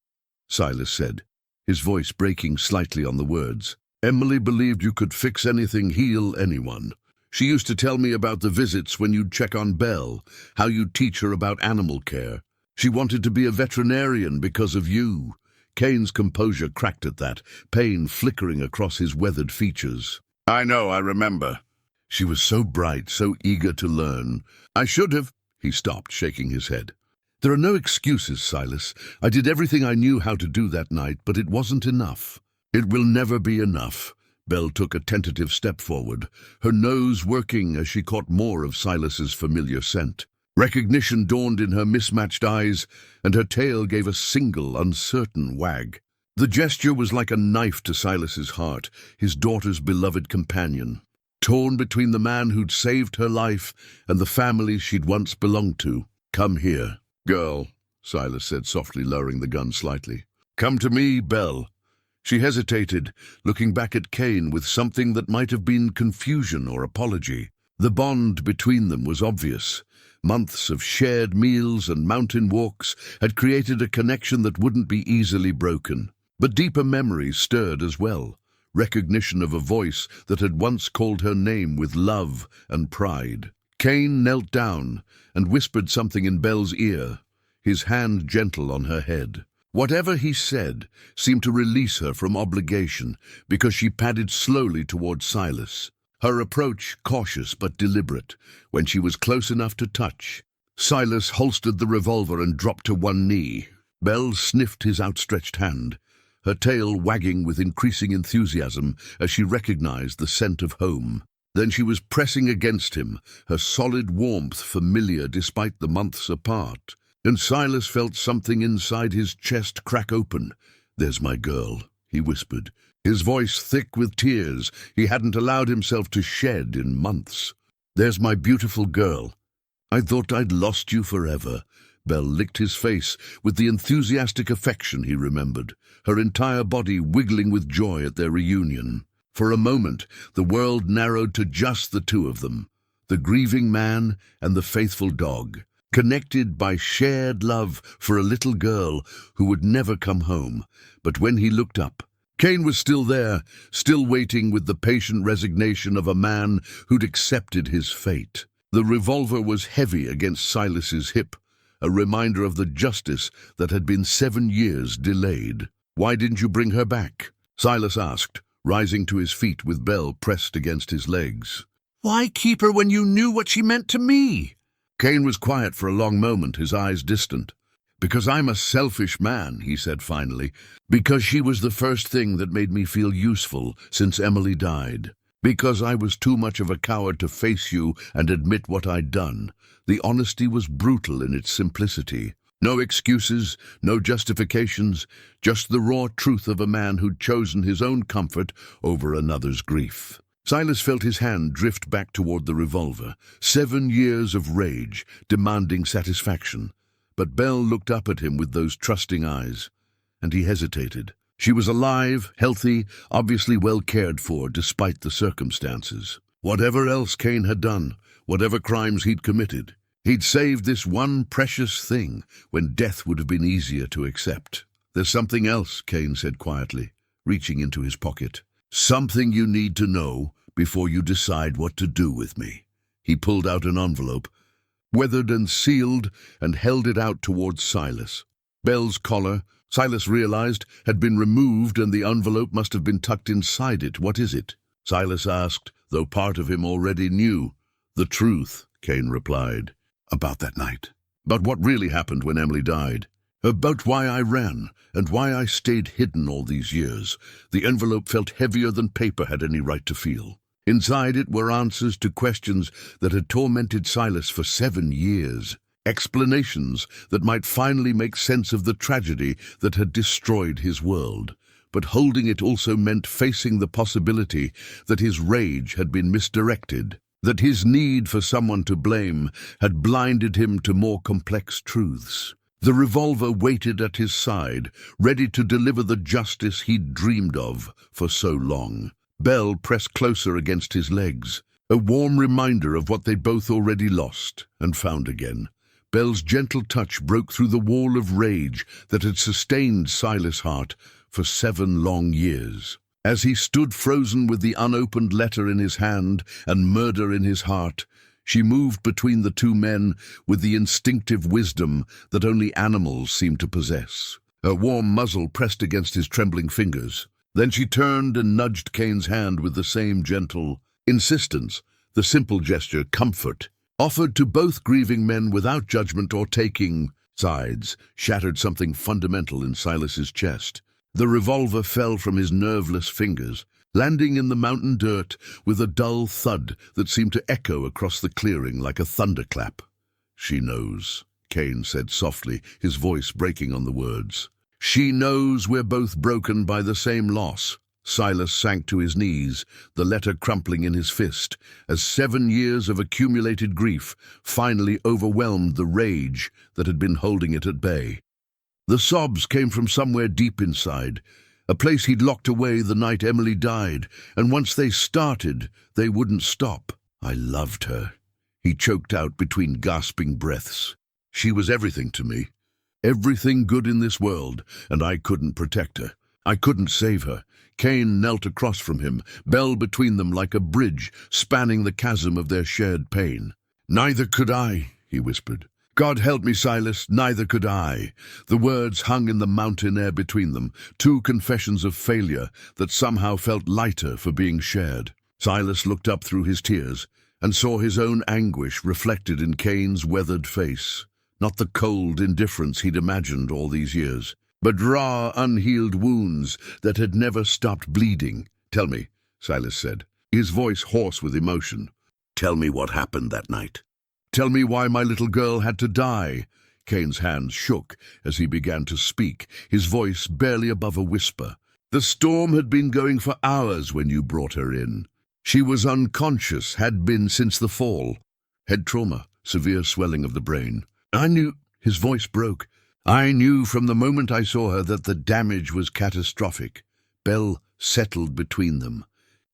Silas said, his voice breaking slightly on the words. "Emily believed you could fix anything, heal anyone. She used to tell me about the visits when you'd check on Belle, how you'd teach her about animal care. She wanted to be a veterinarian because of you." Kane's composure cracked at that, pain flickering across his weathered features. "I know, I remember. She was so bright, so eager to learn. I should have—" He stopped, shaking his head. "There are no excuses, Silas. I did everything I knew how to do that night, but it wasn't enough." "It will never be enough." Belle took a tentative step forward, her nose working as she caught more of Silas's familiar scent. Recognition dawned in her mismatched eyes, and her tail gave a single, uncertain wag. The gesture was like a knife to Silas's heart, his daughter's beloved companion, torn between the man who'd saved her life and the family she'd once belonged to. "Come here, girl," Silas said softly, lowering the gun slightly. "Come to me, Belle." She hesitated, looking back at Kane with something that might have been confusion or apology. The bond between them was obvious. Months of shared meals and mountain walks had created a connection that wouldn't be easily broken. But deeper memories stirred as well. Recognition of a voice that had once called her name with love and pride. Kane knelt down and whispered something in Belle's ear, his hand gentle on her head. Whatever he said seemed to release her from obligation because she padded slowly toward Silas, her approach cautious but deliberate. When she was close enough to touch, Silas holstered the revolver and dropped to one knee. Belle sniffed his outstretched hand, her tail wagging with increasing enthusiasm as she recognized the scent of home. Then she was pressing against him, her solid warmth familiar despite the months apart. And Silas felt something inside his chest crack open. "There's my girl," he whispered, his voice thick with tears he hadn't allowed himself to shed in months. "There's my beautiful girl. I thought I'd lost you forever." Belle licked his face with the enthusiastic affection he remembered, her entire body wiggling with joy at their reunion. For a moment, the world narrowed to just the two of them, the grieving man and the faithful dog, connected by shared love for a little girl who would never come home. But when he looked up, Kane was still there, still waiting with the patient resignation of a man who'd accepted his fate. The revolver was heavy against Silas's hip, a reminder of the justice that had been 7 years delayed. "Why didn't you bring her back?" Silas asked, rising to his feet with Belle pressed against his legs. "Why keep her when you knew what she meant to me?" Kane was quiet for a long moment, his eyes distant. "Because I'm a selfish man," he said finally. "Because she was the first thing that made me feel useful since Emily died. Because I was too much of a coward to face you and admit what I'd done. The honesty was brutal in its simplicity. No excuses, no justifications, just the raw truth of a man who'd chosen his own comfort over another's grief." Silas felt his hand drift back toward the revolver. 7 years of rage, demanding satisfaction. But Belle looked up at him with those trusting eyes, and he hesitated. She was alive, healthy, obviously well cared for despite the circumstances. Whatever else Kane had done, whatever crimes he'd committed, he'd saved this one precious thing when death would have been easier to accept. "There's something else," Kane said quietly, reaching into his pocket. "Something you need to know before you decide what to do with me." He pulled out an envelope, weathered and sealed, and held it out towards Silas. Belle's collar, Silas realized, had been removed and the envelope must have been tucked inside it. "What is it?" Silas asked, though part of him already knew. "The truth," Kane replied. "About that night. About what really happened when Emily died. About why I ran, and why I stayed hidden all these years." The envelope felt heavier than paper had any right to feel. Inside it were answers to questions that had tormented Silas for 7 years. Explanations that might finally make sense of the tragedy that had destroyed his world. But holding it also meant facing the possibility that his rage had been misdirected, that his need for someone to blame had blinded him to more complex truths. The revolver waited at his side, ready to deliver the justice he'd dreamed of for so long. Belle pressed closer against his legs, a warm reminder of what they'd both already lost and found again. Belle's gentle touch broke through the wall of rage that had sustained Silas Hart for 7 long years. As he stood frozen with the unopened letter in his hand and murder in his heart, she moved between the two men with the instinctive wisdom that only animals seem to possess. Her warm muzzle pressed against his trembling fingers. Then she turned and nudged Kane's hand with the same gentle insistence, the simple gesture, comfort, offered to both grieving men without judgment or taking sides, shattered something fundamental in Silas's chest. The revolver fell from his nerveless fingers, landing in the mountain dirt with a dull thud that seemed to echo across the clearing like a thunderclap. "She knows," Kane said softly, his voice breaking on the words. "She knows we're both broken by the same loss." Silas sank to his knees, the letter crumpling in his fist, as 7 years of accumulated grief finally overwhelmed the rage that had been holding it at bay. The sobs came from somewhere deep inside, a place he'd locked away the night Emily died, and once they started, they wouldn't stop. "I loved her," he choked out between gasping breaths. "She was everything to me. Everything good in this world, and I couldn't protect her. I couldn't save her." Kane knelt across from him, Belle between them like a bridge spanning the chasm of their shared pain. "Neither could I," he whispered. "God help me, Silas, neither could I." The words hung in the mountain air between them, 2 confessions of failure that somehow felt lighter for being shared. Silas looked up through his tears and saw his own anguish reflected in Kane's weathered face. Not the cold indifference he'd imagined all these years, but raw, unhealed wounds that had never stopped bleeding. "Tell me," Silas said, his voice hoarse with emotion. "Tell me what happened that night. Tell me why my little girl had to die." Kane's hands shook as he began to speak, his voice barely above a whisper. "The storm had been going for hours when you brought her in. She was unconscious, had been since the fall. Head trauma, severe swelling of the brain. I knew," his voice broke, "I knew from the moment I saw her that the damage was catastrophic." Belle settled between them,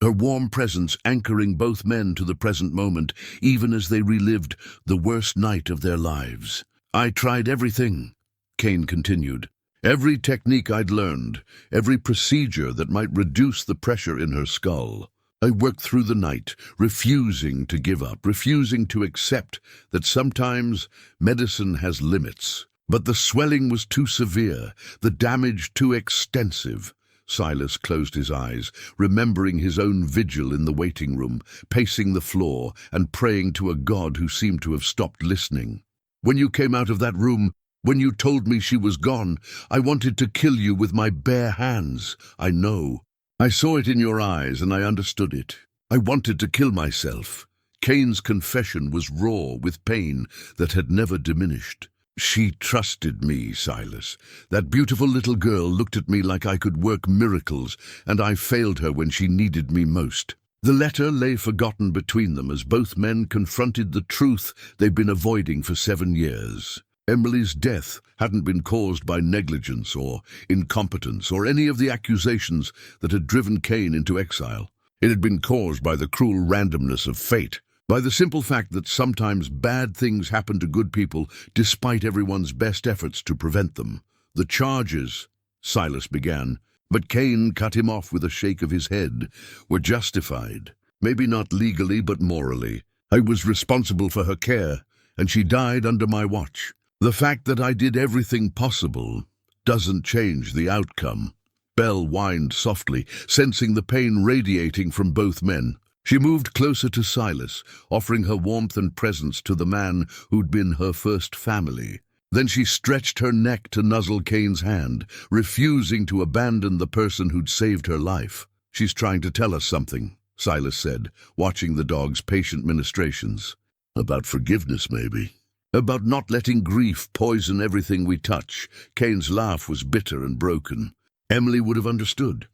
her warm presence anchoring both men to the present moment, even as they relived the worst night of their lives. "I tried everything," Kane continued. "Every technique I'd learned, every procedure that might reduce the pressure in her skull. I worked through the night, refusing to give up, refusing to accept that sometimes medicine has limits. But the swelling was too severe, the damage too extensive." Silas closed his eyes, remembering his own vigil in the waiting room, pacing the floor and praying to a God who seemed to have stopped listening. "When you came out of that room, When you told me she was gone, I wanted to kill you with my bare hands. I know. I saw it in your eyes and I understood it. I wanted to kill myself. Kane's confession was raw with pain that had never diminished. She trusted me, Silas. That beautiful little girl looked at me like I could work miracles, and I failed her when she needed me most. The letter lay forgotten between them as both men confronted the truth they'd been avoiding for 7 years. Emily's death hadn't been caused by negligence or incompetence or any of the accusations that had driven Kane into exile. It had been caused by the cruel randomness of fate, by the simple fact that sometimes bad things happen to good people despite everyone's best efforts to prevent them. The charges, Silas began, but Kane cut him off with a shake of his head, were justified. Maybe not legally, but morally. I was responsible for her care, and she died under my watch. The fact that I did everything possible doesn't change the outcome. Belle whined softly, sensing the pain radiating from both men. She moved closer to Silas, offering her warmth and presence to the man who'd been her first family. Then she stretched her neck to nuzzle Kane's hand, refusing to abandon the person who'd saved her life. "She's trying to tell us something," Silas said, watching the dog's patient ministrations. "About forgiveness, maybe. About not letting grief poison everything we touch." Kane's laugh was bitter and broken. Emily would have understood.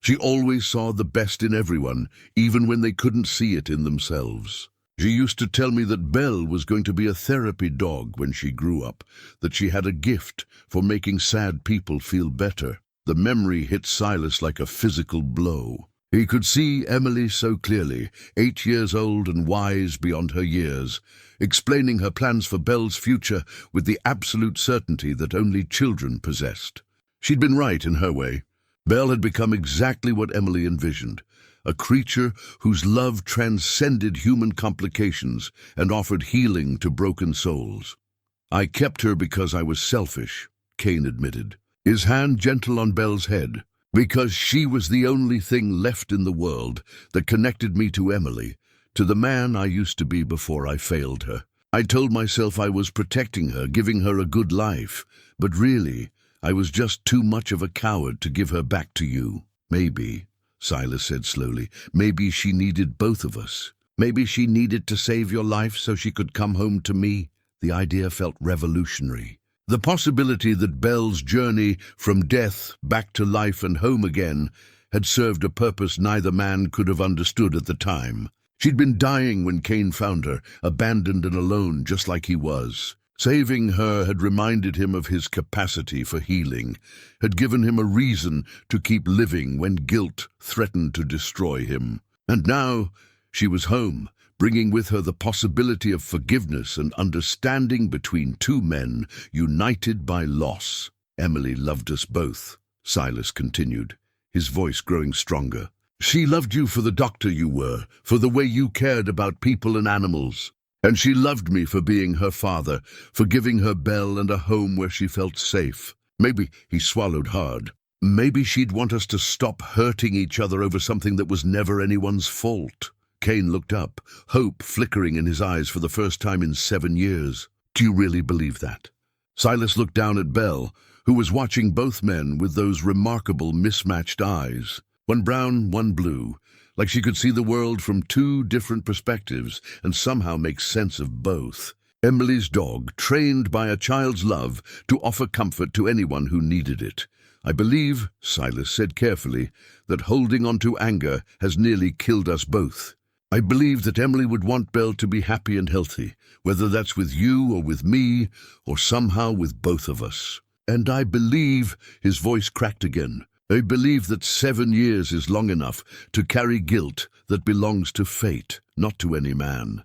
She always saw the best in everyone, even when they couldn't see it in themselves. She used to tell me that Belle was going to be a therapy dog when she grew up, that she had a gift for making sad people feel better. The memory hit Silas like a physical blow. He could see Emily so clearly, 8 years old and wise beyond her years, explaining her plans for Belle's future with the absolute certainty that only children possessed. She'd been right in her way. Belle had become exactly what Emily envisioned, a creature whose love transcended human complications and offered healing to broken souls. "I kept her because I was selfish," Kane admitted, his hand gentle on Belle's head, "because she was the only thing left in the world that connected me to Emily, to the man I used to be before I failed her. I told myself I was protecting her, giving her a good life, but really, I was just too much of a coward to give her back to you. Maybe," Silas said slowly, "maybe she needed both of us. Maybe she needed to save your life so she could come home to me." The idea felt revolutionary. The possibility that Belle's journey from death back to life and home again had served a purpose neither man could have understood at the time. She'd been dying when Kane found her, abandoned and alone just like he was. Saving her had reminded him of his capacity for healing, had given him a reason to keep living when guilt threatened to destroy him. And now she was home, bringing with her the possibility of forgiveness and understanding between two men united by loss. "Emily loved us both," Silas continued, his voice growing stronger. "She loved you for the doctor you were, for the way you cared about people and animals. And she loved me for being her father, for giving her Belle and a home where she felt safe." Maybe he swallowed hard. Maybe she'd want us to stop hurting each other over something that was never anyone's fault. Kane looked up, hope flickering in his eyes for the first time in 7 years. "Do you really believe that?" Silas looked down at Belle, who was watching both men with those remarkable mismatched eyes, one brown, one blue, like she could see the world from 2 different perspectives and somehow make sense of both. Emily's dog, trained by a child's love to offer comfort to anyone who needed it. "I believe," Silas said carefully, "that holding on to anger has nearly killed us both. I believe that Emily would want Belle to be happy and healthy, whether that's with you or with me, or somehow with both of us. And I believe," his voice cracked again, "I believe that 7 years is long enough to carry guilt that belongs to fate, not to any man."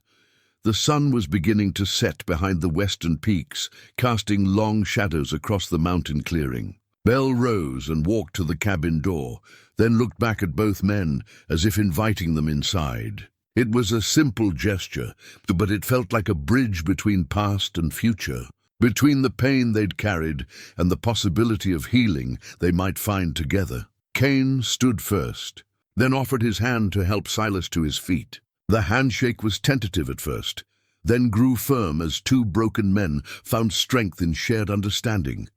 The sun was beginning to set behind the western peaks, casting long shadows across the mountain clearing. Belle rose and walked to the cabin door, then looked back at both men as if inviting them inside. It was a simple gesture, but it felt like a bridge between past and future, between the pain they'd carried and the possibility of healing they might find together. Kane stood first, then offered his hand to help Silas to his feet. The handshake was tentative at first, then grew firm as two broken men found strength in shared understanding.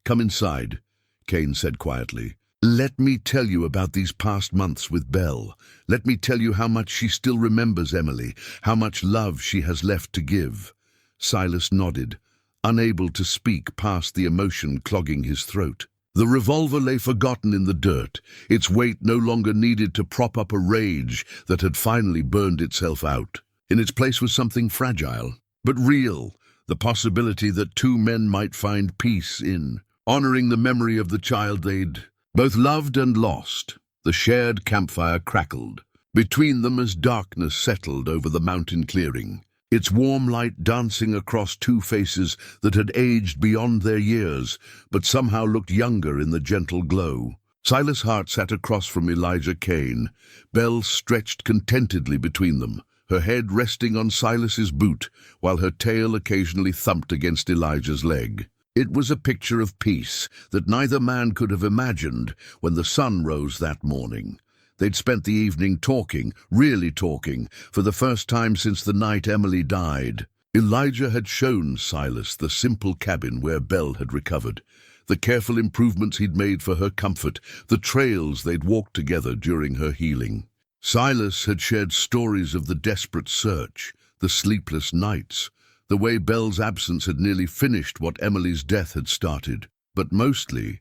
"Come inside," Kane said quietly. "Let me tell you about these past months with Belle. Let me tell you how much she still remembers Emily, how much love she has left to give." Silas nodded, unable to speak past the emotion clogging his throat. The revolver lay forgotten in the dirt, its weight no longer needed to prop up a rage that had finally burned itself out. In its place was something fragile, but real, the possibility that two men might find peace in, honoring the memory of the child they'd both loved and lost. The shared campfire crackled between them as darkness settled over the mountain clearing, its warm light dancing across two faces that had aged beyond their years, but somehow looked younger in the gentle glow. Silas Hart sat across from Elijah Kane, Belle stretched contentedly between them, her head resting on Silas's boot, while her tail occasionally thumped against Elijah's leg. It was a picture of peace that neither man could have imagined when the sun rose that morning. They'd spent the evening talking, really talking, for the first time since the night Emily died. Elijah had shown Silas the simple cabin where Belle had recovered, the careful improvements he'd made for her comfort, the trails they'd walked together during her healing. Silas had shared stories of the desperate search, the sleepless nights, the way Belle's absence had nearly finished what Emily's death had started. But mostly,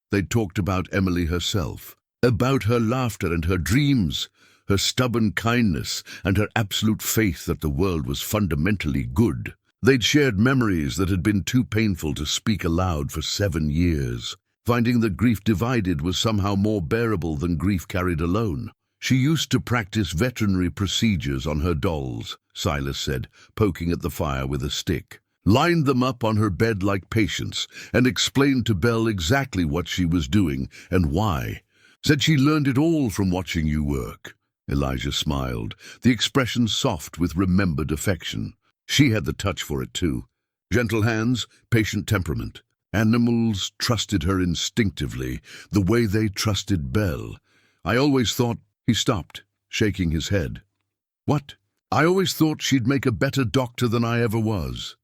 they'd talked about Emily herself, about her laughter and her dreams, her stubborn kindness and her absolute faith that the world was fundamentally good. They'd shared memories that had been too painful to speak aloud for 7 years, finding that grief divided was somehow more bearable than grief carried alone. She used to practice veterinary procedures on her dolls, Silas said, poking at the fire with a stick. Lined them up on her bed like patients, and explained to Belle exactly what she was doing and why. Said she learned it all from watching you work. Elijah smiled, the expression soft with remembered affection. She had the touch for it too. Gentle hands, patient temperament. Animals trusted her instinctively, the way they trusted Belle. I always thought... He stopped, shaking his head. "What?" "I always thought she'd make a better doctor than I ever was.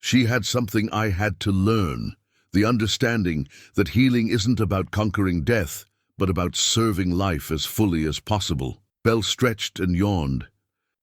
She had something I had to learn, the understanding that healing isn't about conquering death, but about serving life as fully as possible." Belle stretched and yawned,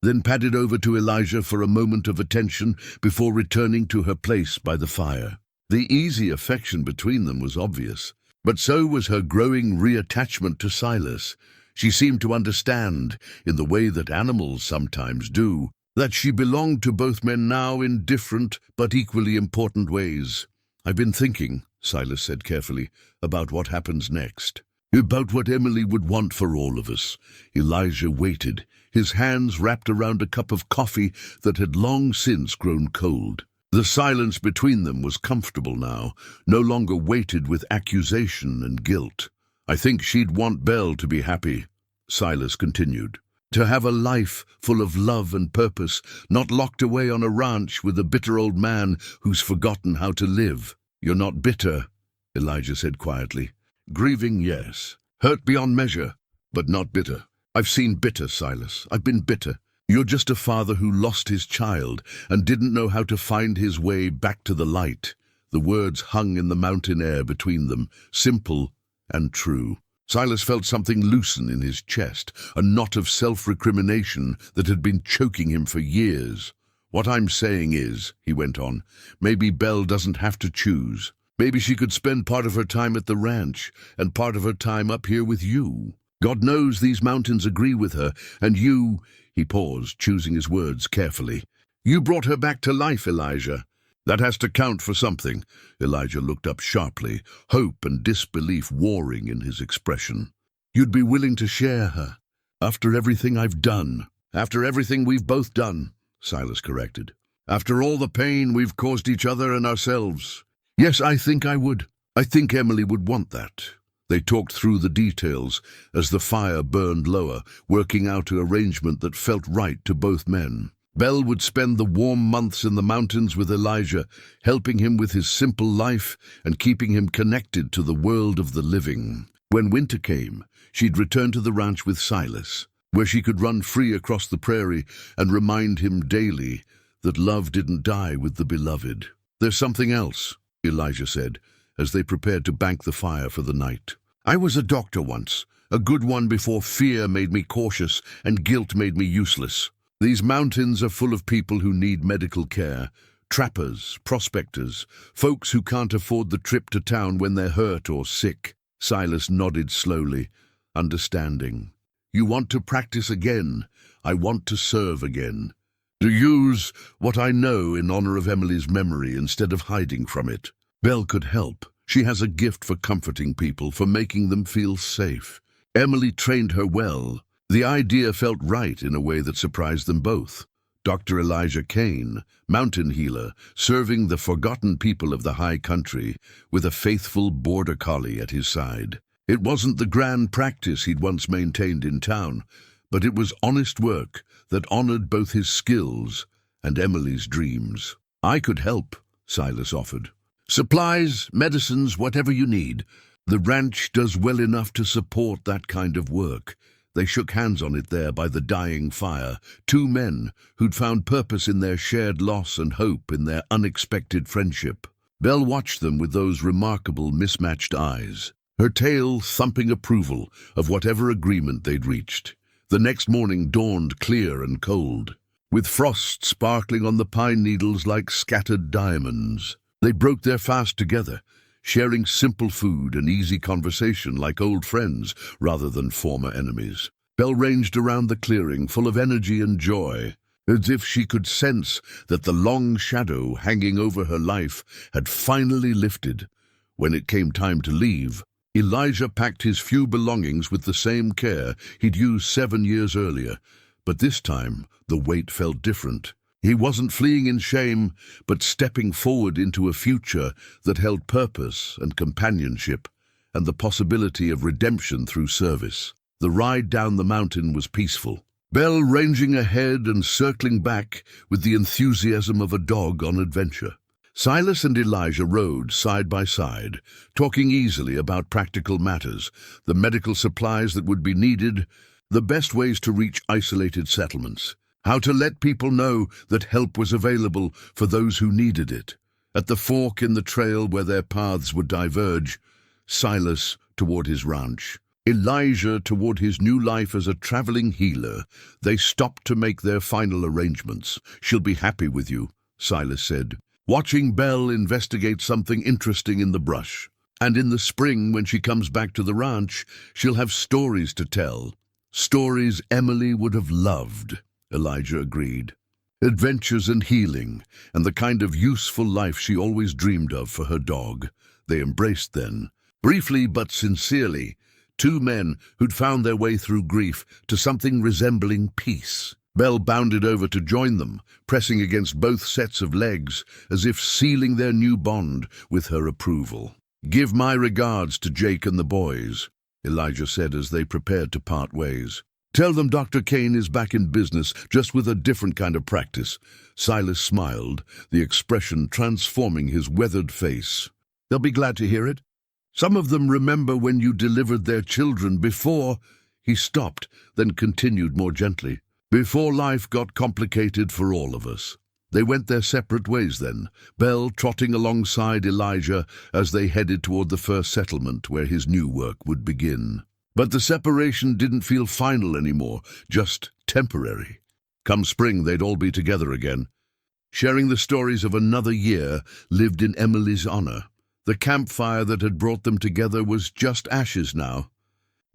then padded over to Elijah for a moment of attention before returning to her place by the fire. The easy affection between them was obvious, but so was her growing reattachment to Silas. She seemed to understand, in the way that animals sometimes do, that she belonged to both men now in different but equally important ways. "I've been thinking," Silas said carefully, "about what happens next. About what Emily would want for all of us." Elijah waited, his hands wrapped around a cup of coffee that had long since grown cold. The silence between them was comfortable now, no longer weighted with accusation and guilt. "I think she'd want Belle to be happy," Silas continued. "To have a life full of love and purpose, not locked away on a ranch with a bitter old man who's forgotten how to live." "You're not bitter," Elijah said quietly. "Grieving, yes. Hurt beyond measure, but not bitter. I've seen bitter, Silas. I've been bitter. You're just a father who lost his child and didn't know how to find his way back to the light." The words hung in the mountain air between them, simple and true. Silas felt something loosen in his chest, a knot of self-recrimination that had been choking him for years. "What I'm saying is," he went on, "maybe Belle doesn't have to choose. Maybe she could spend part of her time at the ranch and part of her time up here with you. God knows these mountains agree with her, and you—" He paused, choosing his words carefully. "You brought her back to life, Elijah. That has to count for something." Elijah looked up sharply, hope and disbelief warring in his expression. "You'd be willing to share her, after everything I've done." "After everything we've both done," Silas corrected. "After all the pain we've caused each other and ourselves. Yes, I think I would. I think Emily would want that." They talked through the details as the fire burned lower, working out an arrangement that felt right to both men. Belle would spend the warm months in the mountains with Elijah, helping him with his simple life and keeping him connected to the world of the living. When winter came, she'd return to the ranch with Silas, where she could run free across the prairie and remind him daily that love didn't die with the beloved. "There's something else," Elijah said, as they prepared to bank the fire for the night. "I was a doctor once, a good one before fear made me cautious and guilt made me useless. These mountains are full of people who need medical care. Trappers, prospectors, folks who can't afford the trip to town when they're hurt or sick." Silas nodded slowly, understanding. "You want to practice again. I want to serve again. To use what I know in honor of Emily's memory instead of hiding from it. Belle could help. She has a gift for comforting people, for making them feel safe. Emily trained her well. The idea felt right in a way that surprised them both. Dr. Elijah Kane, mountain healer, serving the forgotten people of the high country, with a faithful border collie at his side. It wasn't the grand practice he'd once maintained in town, but it was honest work that honored both his skills and Emily's dreams. "I could help," Silas offered. "Supplies, medicines, whatever you need. The ranch does well enough to support that kind of work." They shook hands on it there by the dying fire, two men who'd found purpose in their shared loss and hope in their unexpected friendship. Belle watched them with those remarkable mismatched eyes, her tail thumping approval of whatever agreement they'd reached. The next morning dawned clear and cold, with frost sparkling on the pine needles like scattered diamonds. They broke their fast together, sharing simple food and easy conversation like old friends rather than former enemies. Belle ranged around the clearing, full of energy and joy, as if she could sense that the long shadow hanging over her life had finally lifted. When it came time to leave, Elijah packed his few belongings with the same care he'd used 7 years earlier, but this time the weight felt different. He wasn't fleeing in shame, but stepping forward into a future that held purpose and companionship, and the possibility of redemption through service. The ride down the mountain was peaceful, Belle ranging ahead and circling back with the enthusiasm of a dog on adventure. Silas and Elijah rode side by side, talking easily about practical matters, the medical supplies that would be needed, the best ways to reach isolated settlements, how to let people know that help was available for those who needed it. At the fork in the trail where their paths would diverge, Silas toward his ranch, Elijah toward his new life as a traveling healer, they stopped to make their final arrangements. "She'll be happy with you," Silas said, watching Belle investigate something interesting in the brush. "And in the spring, when she comes back to the ranch, she'll have stories to tell. Stories Emily would have loved," Elijah agreed. "Adventures and healing, and the kind of useful life she always dreamed of for her dog." They embraced then, briefly but sincerely, two men who'd found their way through grief to something resembling peace. Belle bounded over to join them, pressing against both sets of legs, as if sealing their new bond with her approval. "Give my regards to Jake and the boys," Elijah said as they prepared to part ways. "Tell them Dr. Kane is back in business, just with a different kind of practice." Silas smiled, the expression transforming his weathered face. "They'll be glad to hear it. Some of them remember when you delivered their children before—" He stopped, then continued more gently. "Before life got complicated for all of us." They went their separate ways then, Belle trotting alongside Elijah as they headed toward the first settlement where his new work would begin. But the separation didn't feel final anymore, just temporary. Come spring, they'd all be together again, sharing the stories of another year lived in Emily's honor. The campfire that had brought them together was just ashes now,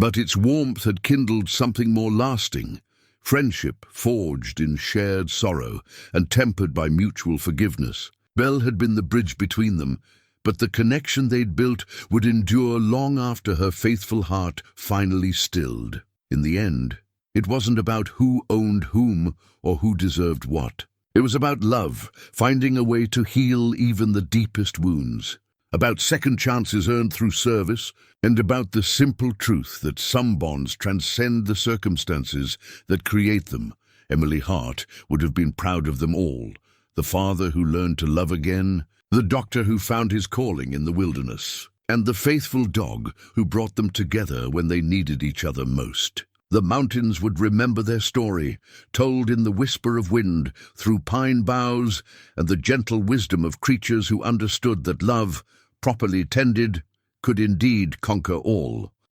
but its warmth had kindled something more lasting. Friendship forged in shared sorrow and tempered by mutual forgiveness. Belle had been the bridge between them, but the connection they'd built would endure long after her faithful heart finally stilled. In the end, it wasn't about who owned whom or who deserved what. It was about love, finding a way to heal even the deepest wounds, about second chances earned through service, and about the simple truth that some bonds transcend the circumstances that create them. Emily Hart would have been proud of them all, the father who learned to love again, the doctor who found his calling in the wilderness, and the faithful dog who brought them together when they needed each other most. The mountains would remember their story, told in the whisper of wind, through pine boughs, and the gentle wisdom of creatures who understood that love, properly tended, could indeed conquer all.